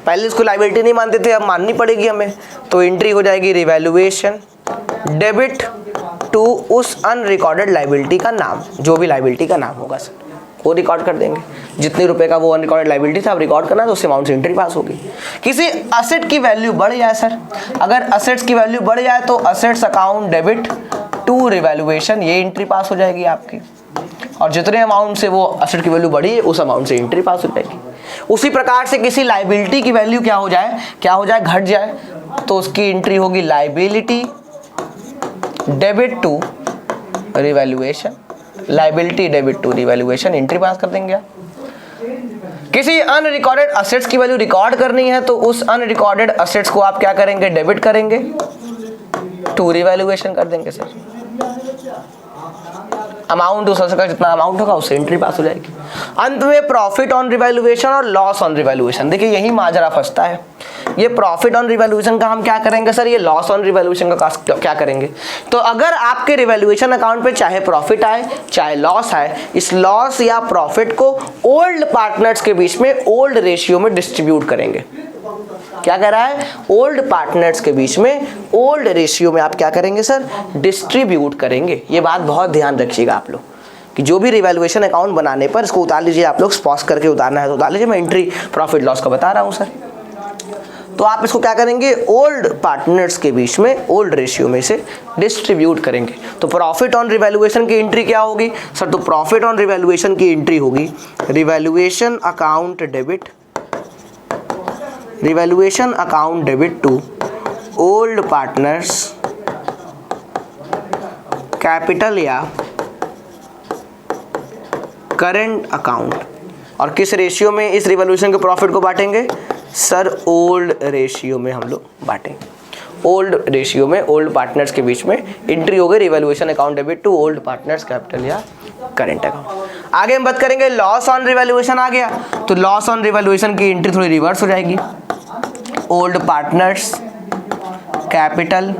पहले इसको लाइबिलिटी नहीं मानते थे, अब माननी पड़ेगी हमें, तो एंट्री हो जाएगी रिवैल्यूएशन डेबिट टू उस अनरिकॉर्डेड लाइबिलिटी का नाम, जो भी लाइबिलिटी का नाम होगा सर वो रिकॉर्ड कर देंगे। जितने रुपए का वो अनरिकॉर्डेड लाइबिलिटी था अब रिकॉर्ड करना, तो उस अमाउंट से एंट्री पास होगी। किसी असेट की वैल्यू बढ़ जाए सर, अगर असेट्स की वैल्यू बढ़ जाए तो assets account debit to revaluation, ये एंट्री पास हो जाएगी आपकी, और जितने अमाउंट से वो असेट की वैल्यू बढ़ी उस अमाउंट से एंट्री पास हो जाएगी। उसी प्रकार से किसी लाइबिलिटी की वैल्यू क्या हो जाए, घट जाए, तो उसकी एंट्री होगी liability debit to revaluation, liability debit to revaluation, entry pass कर देंगे आप। किसी अनरिकॉर्डेड असेट्स की वैल्यू रिकॉर्ड करनी है तो उस अनरिकॉर्डेड असेट्स को आप क्या करेंगे, डेबिट करेंगे, टू रिवैल्यूएशन कर देंगे सर। अमाउंट उस असेट का जितना अमाउंट होगा उससे एंट्री पास हो जाएगी। अंत में प्रॉफिट ऑन रिवैल्यूएशन और लॉस ऑन रिवैल्यूएशन, देखिए यही माजरा फंसता है। ये प्रॉफिट ऑन रिवैल्यूएशन का हम क्या करेंगे सर, ये लॉस ऑन रिवैल्यूएशन का क्या करेंगे। तो अगर आपके रिवैल्यूएशन अकाउंट पे चाहे प्रॉफिट आए चाहे लॉस आए, इस लॉस या प्रॉफिट को ओल्ड पार्टनर्स के बीच में ओल्ड रेशियो में डिस्ट्रीब्यूट करेंगे। क्या कह रहा है, ओल्ड पार्टनर्स के बीच में ओल्ड रेशियो में आप क्या करेंगे सर, डिस्ट्रीब्यूट करेंगे। ये बात बहुत ध्यान रखिएगा आप लोग, कि जो भी रिवैल्यूएशन अकाउंट बनाने पर इसको उतार लीजिए, आप लोग पॉज करके उतारना है तो उतार लीजिए, मैं एंट्री प्रॉफिट लॉस का बता रहा हूँ सर। तो आप इसको क्या करेंगे, ओल्ड पार्टनर्स के बीच में ओल्ड रेशियो में से डिस्ट्रीब्यूट करेंगे। तो प्रॉफिट ऑन रिवैल्यूएशन की एंट्री क्या होगी सर, तो प्रॉफिट ऑन रिवैल्यूएशन की एंट्री होगी revaluation account debit, revaluation account debit to old partners capital या करंट अकाउंट। और किस रेशियो में इस रिवॉल्यूशन के प्रॉफिट को बांटेंगे सर, ओल्ड रेशियो में हम लोग बांटेंगे। ओल्ड रेशियो में ओल्ड पार्टनर्स के बीच में एंट्री हो गई revaluation account debit to old partners capital या करंट अकाउंट। आगे हम बात करेंगे लॉस ऑन रिवैल्यूएशन आ गया, तो लॉस ऑन रिवैल्यूएशन की एंट्री थोड़ी रिवर्स हो जाएगी, ओल्ड पार्टनर्स कैपिटल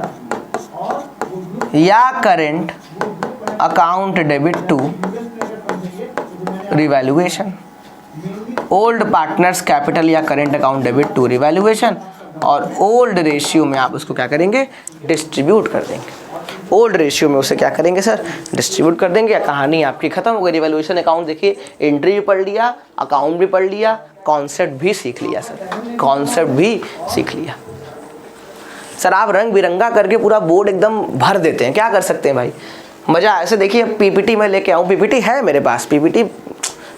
या current account debit to revaluation, old partners capital या current account debit to revaluation, और ओल्ड रेशियो में आप उसको क्या करेंगे, डिस्ट्रीब्यूट कर देंगे। ओल्ड रेशियो में उसे क्या करेंगे सर, डिस्ट्रीब्यूट कर देंगे। कहानी आपकी खत्म हो गई। रिवैल्यूएशन अकाउंट देखिए, एंट्री भी पढ़ लिया, अकाउंट भी पढ़ लिया, कॉन्सेप्ट भी सीख लिया सर, कॉन्सेप्ट भी सीख लिया सर। आप रंग बिरंगा करके पूरा बोर्ड एकदम भर देते हैं, क्या कर सकते हैं भाई, मज़ा ऐसे। देखिए पीपीटी में लेके आऊँ, पीपीटी है मेरे पास, पीपीटी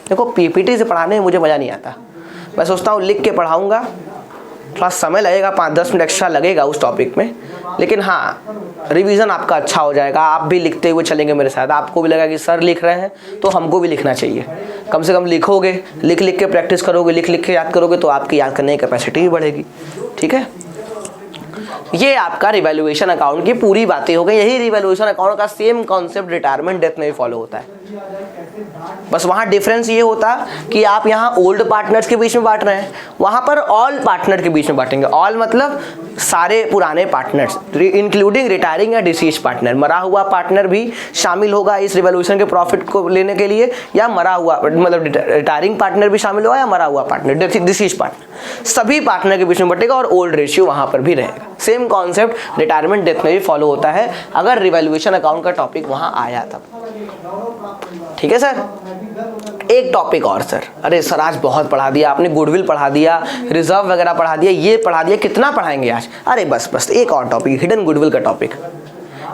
देखो, पीपीटी से पढ़ाने में मुझे मज़ा नहीं आता। मैं सोचता हूँ लिख के पढ़ाऊँगा, थोड़ा समय लगेगा, 5-10 मिनट एक्स्ट्रा लगेगा उस टॉपिक में, लेकिन हाँ रिवीजन आपका अच्छा हो जाएगा। आप भी लिखते हुए चलेंगे मेरे साथ, आपको भी लगेगा कि सर लिख रहे हैं तो हमको भी लिखना चाहिए। कम से कम लिखोगे, लिख लिख के प्रैक्टिस करोगे, लिख लिख के याद करोगे तो आपकी याद करने की कैपेसिटी भी बढ़ेगी। ठीक है, ये आपका रिवैल्यूएशन अकाउंट की पूरी बातें हो गई। यही रिवैल्यूएशन अकाउंट का सेम कॉन्सेप्ट रिटायरमेंट डेथ में भी फॉलो होता है, बस वहाँ डिफरेंस ये होता कि आप यहाँ ओल्ड पार्टनर्स के बीच में बांट रहे हैं, वहाँ पर ऑल पार्टनर के बीच में बांटेंगे। ऑल मतलब सारे पुराने पार्टनर्स इंक्लूडिंग रिटायरिंग या डिसीज पार्टनर। मरा हुआ पार्टनर भी शामिल होगा इस रिवॉल्यूशन के प्रॉफिट को लेने के लिए, या मरा हुआ मतलब रिटायरिंग पार्टनर भी शामिल होगा, या मरा हुआ पार्टनर डिसीज पार्टनर, सभी पार्टनर के बीच में बटेगा और ओल्ड रेशियो वहाँ पर भी रहेगा। सेम कॉन्सेप्ट रिटायरमेंट डेथ में भी फॉलो होता है अगर रिवैल्यूएशन अकाउंट का टॉपिक वहाँ आया तब। ठीक है सर, एक टॉपिक और सर। अरे सर आज बहुत पढ़ा दिया आपने, गुडविल पढ़ा दिया, रिजर्व वगैरह पढ़ा दिया, ये पढ़ा दिया, कितना पढ़ाएंगे आज। अरे बस एक और टॉपिक, हिडन गुडविल का टॉपिक,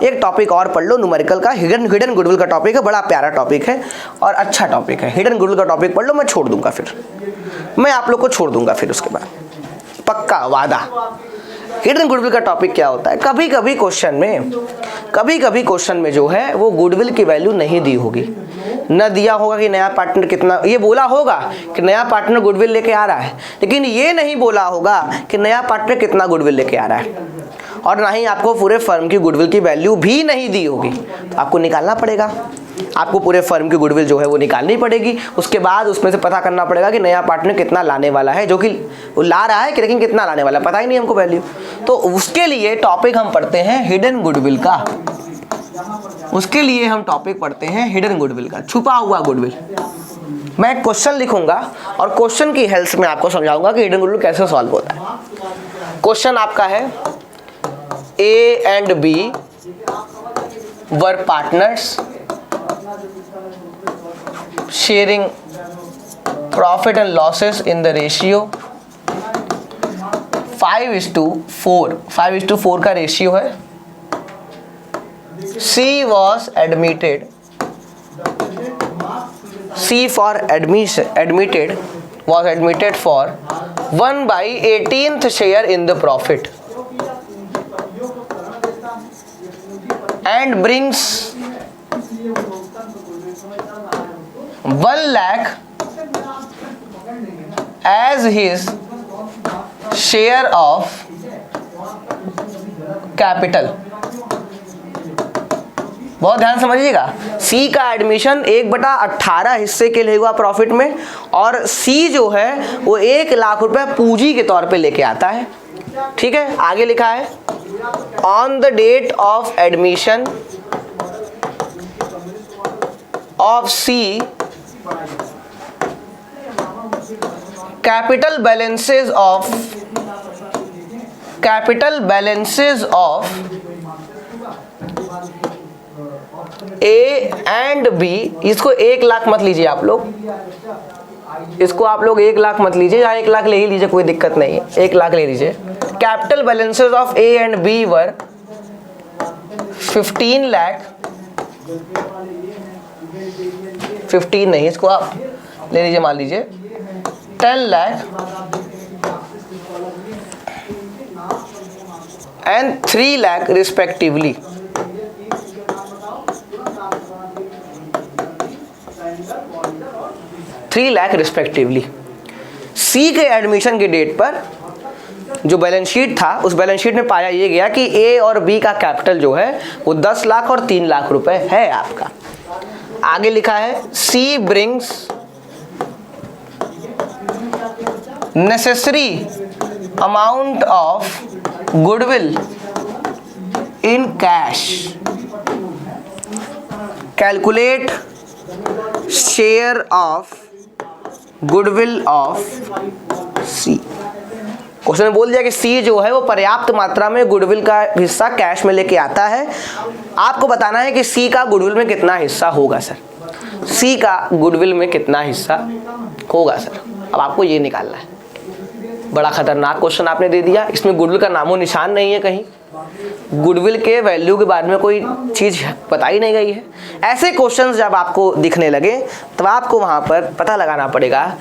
एक टॉपिक और पढ़ लो न्यूमेरिकल का। हिडन गुडविल का टॉपिक है, बड़ा प्यारा टॉपिक है और अच्छा टॉपिक है। हिडन गुडविल का टॉपिक पढ़ लो, मैं छोड़ दूंगा, फिर मैं आप लोग को छोड़ दूंगा फिर उसके बाद, पक्का वादा। हिडन गुडविल का टॉपिक क्या होता है, कभी कभी क्वेश्चन में जो है वो गुडविल की वैल्यू नहीं दी होगी, न दिया होगा कि नया पार्टनर कितना, ये बोला होगा कि नया पार्टनर गुडविल लेके आ रहा है, लेकिन ये नहीं बोला होगा कि नया पार्टनर कितना गुडविल लेके आ रहा है, और ना ही आपको पूरे फर्म की गुडविल की वैल्यू भी नहीं दी होगी। तो आपको निकालना पड़ेगा, आपको पूरे फर्म की गुडविल जो है वो निकालनी पड़ेगी। उसके बाद उसमें से पता करना पड़ेगा कि नया पार्टनर कितना लाने वाला है, जो कि वो ला रहा है लेकिन कितना लाने वाला है पता ही नहीं हमको वैल्यू। तो उसके लिए टॉपिक हम पढ़ते हैं हिडन गुडविल का, उसके लिए हम टॉपिक पढ़ते हैं हिडन गुडविल का, छुपा हुआ गुडविल। मैं क्वेश्चन लिखूंगा और क्वेश्चन की हेल्प में आपको समझाऊंगा कि हिडन गुडविल कैसे सॉल्व होता है। क्वेश्चन आपका है A and B were partners sharing profit and losses in the ratio 5:4। 5:4 का रेशियो है। C was admitted, C for admitted was admitted for 1/18th share in the profit and brings 1 lakh as his share of capital। बहुत ध्यान समझिएगा, सी का admission 1/18 हिस्से के लिए हुआ प्रॉफिट में, और सी जो है वो 1 लाख रुपए पूंजी के तौर पे लेके आता है। ठीक है, आगे लिखा है on the date of admission of C capital balances of A and B, इसको 1 लाख मत लीजिए आप लोग, इसको आप लोग 1 लाख मत लीजिए, या 1 लाख ले ही लीजिए, कोई दिक्कत नहीं है, 1 लाख ले लीजिए। Capital balances of A and B were 15 lakh, 15 नहीं, इसको आप ले लीजिए, मान लीजिए 10 lakh and 3 lakh respectively. 3 lakh respectively. C के एडमिशन के डेट पर जो बैलेंस शीट था, उस बैलेंस शीट में पाया ये गया कि ए और बी का कैपिटल जो है वो 10 लाख और 3 लाख रुपए है आपका। आगे लिखा है C brings necessary amount of goodwill in cash, calculate share of goodwill of C. Question में बोल दिया कि सी जो है वो पर्याप्त मात्रा में गुडविल का हिस्सा कैश में लेके आता है। आपको बताना है कि सी का गुडविल में कितना हिस्सा होगा सर, सी का गुडविल में कितना हिस्सा होगा सर, अब आपको ये निकालना है। बड़ा खतरनाक क्वेश्चन आपने दे दिया, इसमें गुडविल का नामो निशान नहीं है, कहीं गुडविल के वैल्यू के बारे में कोई चीज़ बताई नहीं गई है। ऐसे क्वेश्चंस जब आपको दिखने लगे तब आपको वहाँ पर पता लगाना पड़ेगा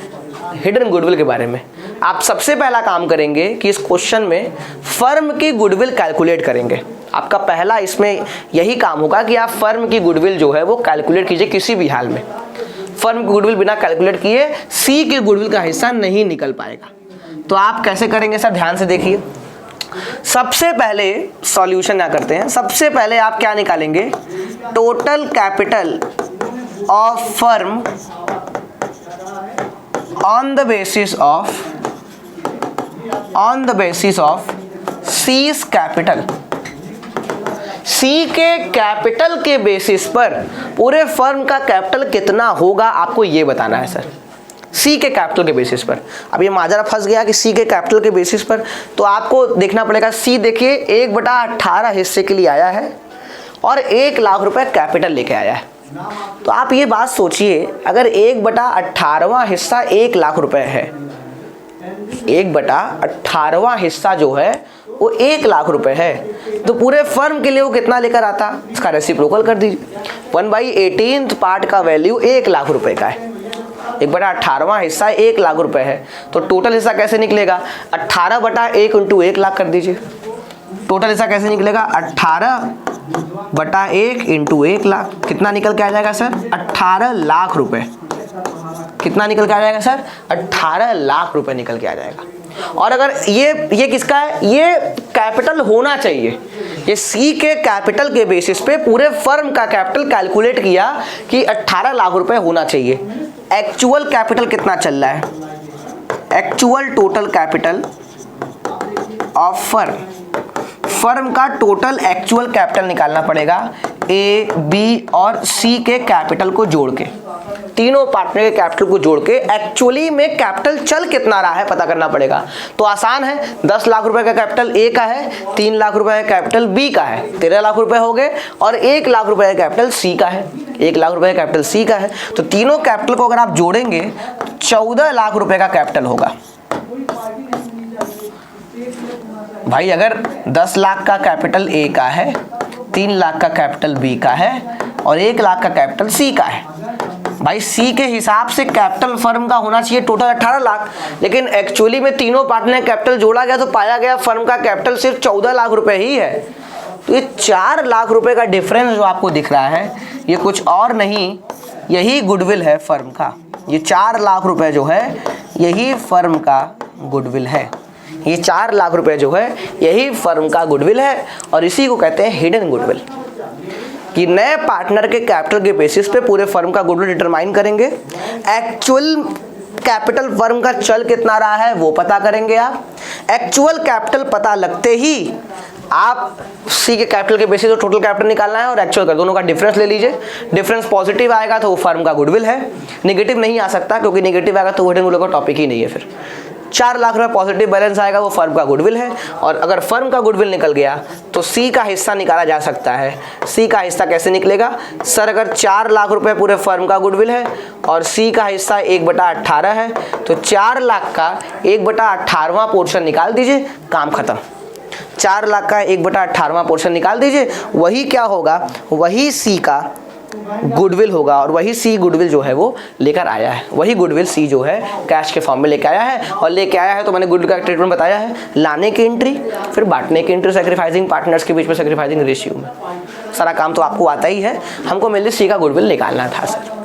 हिडन गुडविल के बारे में। आप सबसे पहला काम करेंगे कि इस क्वेश्चन में फर्म की गुडविल कैलकुलेट करेंगे। आपका पहला इसमें यही काम होगा कि आप फर्म की गुडविल जो है वो कैलकुलेट कीजिए किसी भी हाल में। फर्म की गुडविल बिना कैलकुलेट किए सी के गुडविल का हिस्सा नहीं निकल पाएगा। तो आप कैसे करेंगे सर, ध्यान से देखिए। सबसे पहले सॉल्यूशन क्या करते हैं, सबसे पहले आप क्या निकालेंगे, total capital of firm on the basis of C's capital. C के कैपिटल के बेसिस पर पूरे फर्म का कैपिटल कितना होगा आपको ये बताना है सर, सी के कैपिटल के बेसिस पर। अब ये माजरा फंस गया कि सी के कैपिटल के बेसिस पर, तो आपको देखना पड़ेगा। सी देखिए 1/18 हिस्से के लिए आया है और 1 लाख रुपए कैपिटल लेके आया है। तो आप ये बात सोचिए, अगर 1/18वां हिस्सा 1 लाख रुपए है, 1/18वां हिस्सा जो है वो 1 लाख रुपए है, तो पूरे फर्म के लिए वो कितना लेकर आता, इसका रेसिप्रोकल कर दीजिए। 1/18 पार्ट का वैल्यू 1 लाख रुपए का है, 1/18वां हिस्सा 1 लाख रुपए है, तो टोटल हिस्सा कैसे निकलेगा, 18/1 × 1 लाख कर दीजिए। टोटल हिस्सा कैसे निकलेगा, 18/1 × 1 लाख, कितना निकल के आ जाएगा सर, 18 लाख रुपए। कितना निकल के आ जाएगा सर, 18 लाख रुपए निकल के आ जाएगा। और अगर ये किसका है, ये कैपिटल होना चाहिए। ये सी के कैपिटल के बेसिस पे पूरे फर्म का कैपिटल कैलकुलेट किया कि 18 लाख रुपए होना चाहिए। एक्चुअल कैपिटल कितना चल रहा है, actual total capital of firm का टोटल एक्चुअल कैपिटल निकालना पड़ेगा ए, बी और सी के कैपिटल को जोड़ के, तीनों पार्टनर के कैपिटल को जोड़ के एक्चुअली में कैपिटल चल कितना रहा है पता करना पड़ेगा। तो आसान है, 10 लाख रुपए का कैपिटल ए का है, 3 लाख रुपए का कैपिटल बी का है, 13 लाख रुपए हो गए, और 1 लाख रुपए का कैपिटल सी का है, 1 लाख रुपए का कैपिटल सी का है। तो तीनों कैपिटल को अगर आप जोड़ेंगे तो 14 लाख रुपए का कैपिटल होगा। भाई अगर 10 लाख का कैपिटल ए का है, 3 लाख का कैपिटल बी का है और 1 लाख का कैपिटल सी का है, भाई सी के हिसाब से कैपिटल फर्म का होना चाहिए टोटल 18 लाख, लेकिन एक्चुअली में तीनों पार्टनर कैपिटल जोड़ा गया तो पाया गया फर्म का कैपिटल सिर्फ 14 लाख रुपए ही है। तो ये 4 लाख रुपए का डिफरेंस जो आपको दिख रहा है ये कुछ और नहीं, यही गुडविल है फर्म का। ये 4 लाख रुपए जो है यही फर्म का गुडविल है। ये 4 लाख रुपए जो है यही फर्म का गुडविल है, और इसी को कहते हैं हिडन गुडविल। कि नए पार्टनर के कैपिटल के बेसिस पे पूरे फर्म का गुडविल डिटरमाइन करेंगे। एक्चुअल कैपिटल फर्म का चल कितना रहा है वो पता करेंगे आप। एक्चुअल कैपिटल पता लगते ही आप सी के कैपिटल के बेसिस पर टोटल कैपिटल निकालना है और एक्चुअल का दोनों का डिफरेंस ले लीजिए। डिफरेंस पॉजिटिव आएगा तो वो फर्म का गुडविल है, नेगेटिव नहीं आ सकता, क्योंकि नेगेटिव आएगा तो हिडन गुडविल का टॉपिक ही नहीं है। फिर 4 लाख रुपए पॉजिटिव बैलेंस आएगा, वो फर्म का गुडविल है। और अगर फर्म का गुडविल निकल गया तो सी का हिस्सा निकाला जा सकता है। सी का हिस्सा कैसे निकलेगा सर? अगर 4 लाख रुपए पूरे फर्म का गुडविल है और सी का हिस्सा 1/18 है, तो 4 लाख का 1/18वां पोर्शन निकाल दीजिए, काम खत्म। 4 लाख का 1/18वां पोर्शन निकाल दीजिए, वही क्या होगा, वही सी का गुडविल होगा। और वही सी गुडविल जो है वो लेकर आया है, वही गुडविल सी जो है कैश के फॉर्म में लेके आया है। और लेके आया है तो मैंने गुडविल का ट्रीटमेंट बताया है, लाने की एंट्री, फिर बांटने की एंट्री, सैक्रिफाइसिंग पार्टनर्स के बीच में सैक्रिफाइसिंग रेशियो में। सारा काम तो आपको आता ही है, हमको मेनली सी का गुडविल निकालना था सर।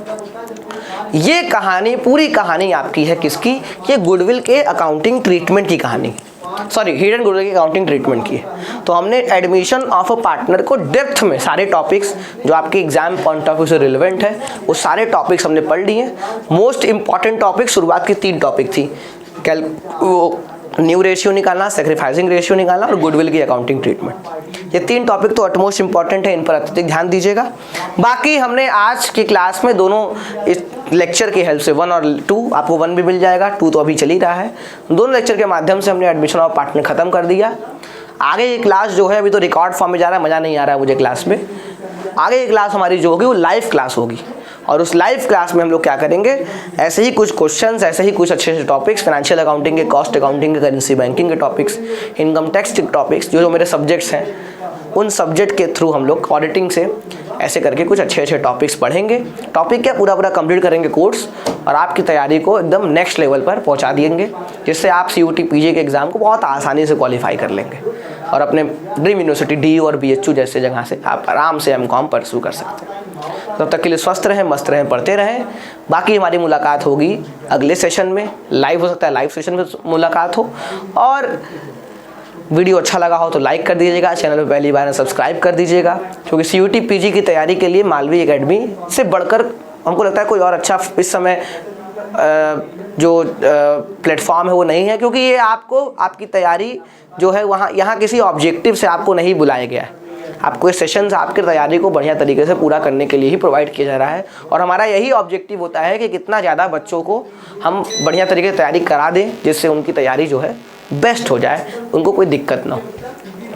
ये कहानी, पूरी कहानी आपकी है किसकी? ये गुडविल के अकाउंटिंग ट्रीटमेंट की कहानी, सॉरी हिडन गुडविल की अकाउंटिंग ट्रीटमेंट की है। तो हमने एडमिशन ऑफ अ पार्टनर को डेप्थ में सारे टॉपिक्स जो आपके एग्जाम पॉइंट ऑफ व्यू से रिलेवेंट है वो सारे टॉपिक्स हमने पढ़ लिए। मोस्ट इंपॉर्टेंट टॉपिक, शुरुआत की 3 टॉपिक थी, वो न्यू रेशियो निकालना, सैक्रिफाइसिंग रेशियो निकालना और गुडविल की अकाउंटिंग ट्रीटमेंट। ये 3 टॉपिक तो अटमोस्ट इंपॉर्टेंट है, इन पर अत्यधिक ध्यान दीजिएगा। बाकी हमने आज की क्लास में दोनों इस लेक्चर की हेल्प से 1 और 2, आपको 1 भी मिल जाएगा, 2 तो अभी चल ही रहा है, दोनों लेक्चर के माध्यम से हमने एडमिशन ऑफ पार्टनर खत्म कर दिया। आगे ये क्लास जो है अभी तो रिकॉर्ड फॉर्म में जा रहा है, मज़ा नहीं आ रहा है मुझे क्लास में। आगे ये क्लास हमारी जो होगी वो लाइव क्लास होगी, और उस लाइव क्लास में हम लोग क्या करेंगे, ऐसे ही कुछ क्वेश्चंस, ऐसे ही कुछ अच्छे अच्छे टॉपिक्स, फाइनेंशियल अकाउंटिंग के, कॉस्ट अकाउंटिंग के, करेंसी बैंकिंग के टॉपिक्स, इनकम टैक्स के टॉपिक्स, जो मेरे सब्जेक्ट्स हैं, उन सब्जेक्ट के थ्रू हम लोग ऑडिटिंग से ऐसे करके कुछ अच्छे अच्छे टॉपिक्स पढ़ेंगे। टॉपिक क्या पूरा कंप्लीट करेंगे कोर्स, और आपकी तैयारी को एकदम नेक्स्ट लेवल पर पहुंचा देंगे, जिससे आप CUT PG के एग्ज़ाम को बहुत आसानी से क्वालिफाई कर लेंगे और अपने ड्रीम यूनिवर्सिटी DU और BHU जैसे जगह से आप आराम से MCOM परस्यू कर सकते हैं। तब तक के लिए स्वस्थ रहें, मस्त रहें, पढ़ते रहें। बाकी हमारी मुलाकात होगी अगले सेशन में, लाइव हो सकता है, लाइव सेशन में मुलाकात हो। और वीडियो अच्छा लगा हो तो लाइक कर दीजिएगा, चैनल पर पहली बार सब्सक्राइब कर दीजिएगा, क्योंकि CUT PG की तैयारी के लिए मालवी एकेडमी से बढ़कर हमको लगता है कोई और अच्छा इस समय जो प्लेटफॉर्म है वो नहीं है, क्योंकि ये आपको, आपकी तैयारी जो है वहाँ यहाँ किसी ऑब्जेक्टिव से आपको नहीं बुलाया गया है। आपको ये सेशंस आपकी तैयारी को बढ़िया तरीके से पूरा करने के लिए ही प्रोवाइड किया जा रहा है, और हमारा यही ऑब्जेक्टिव होता है कि कितना ज़्यादा बच्चों को हम बढ़िया तरीके से तैयारी करा दें, जिससे उनकी तैयारी जो है बेस्ट हो जाए, उनको कोई दिक्कत ना हो,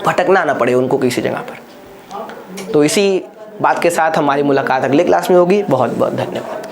भटकना ना पड़े उनको किसी जगह पर। तो इसी बात के साथ हमारी मुलाकात अगले क्लास में होगी। बहुत बहुत धन्यवाद।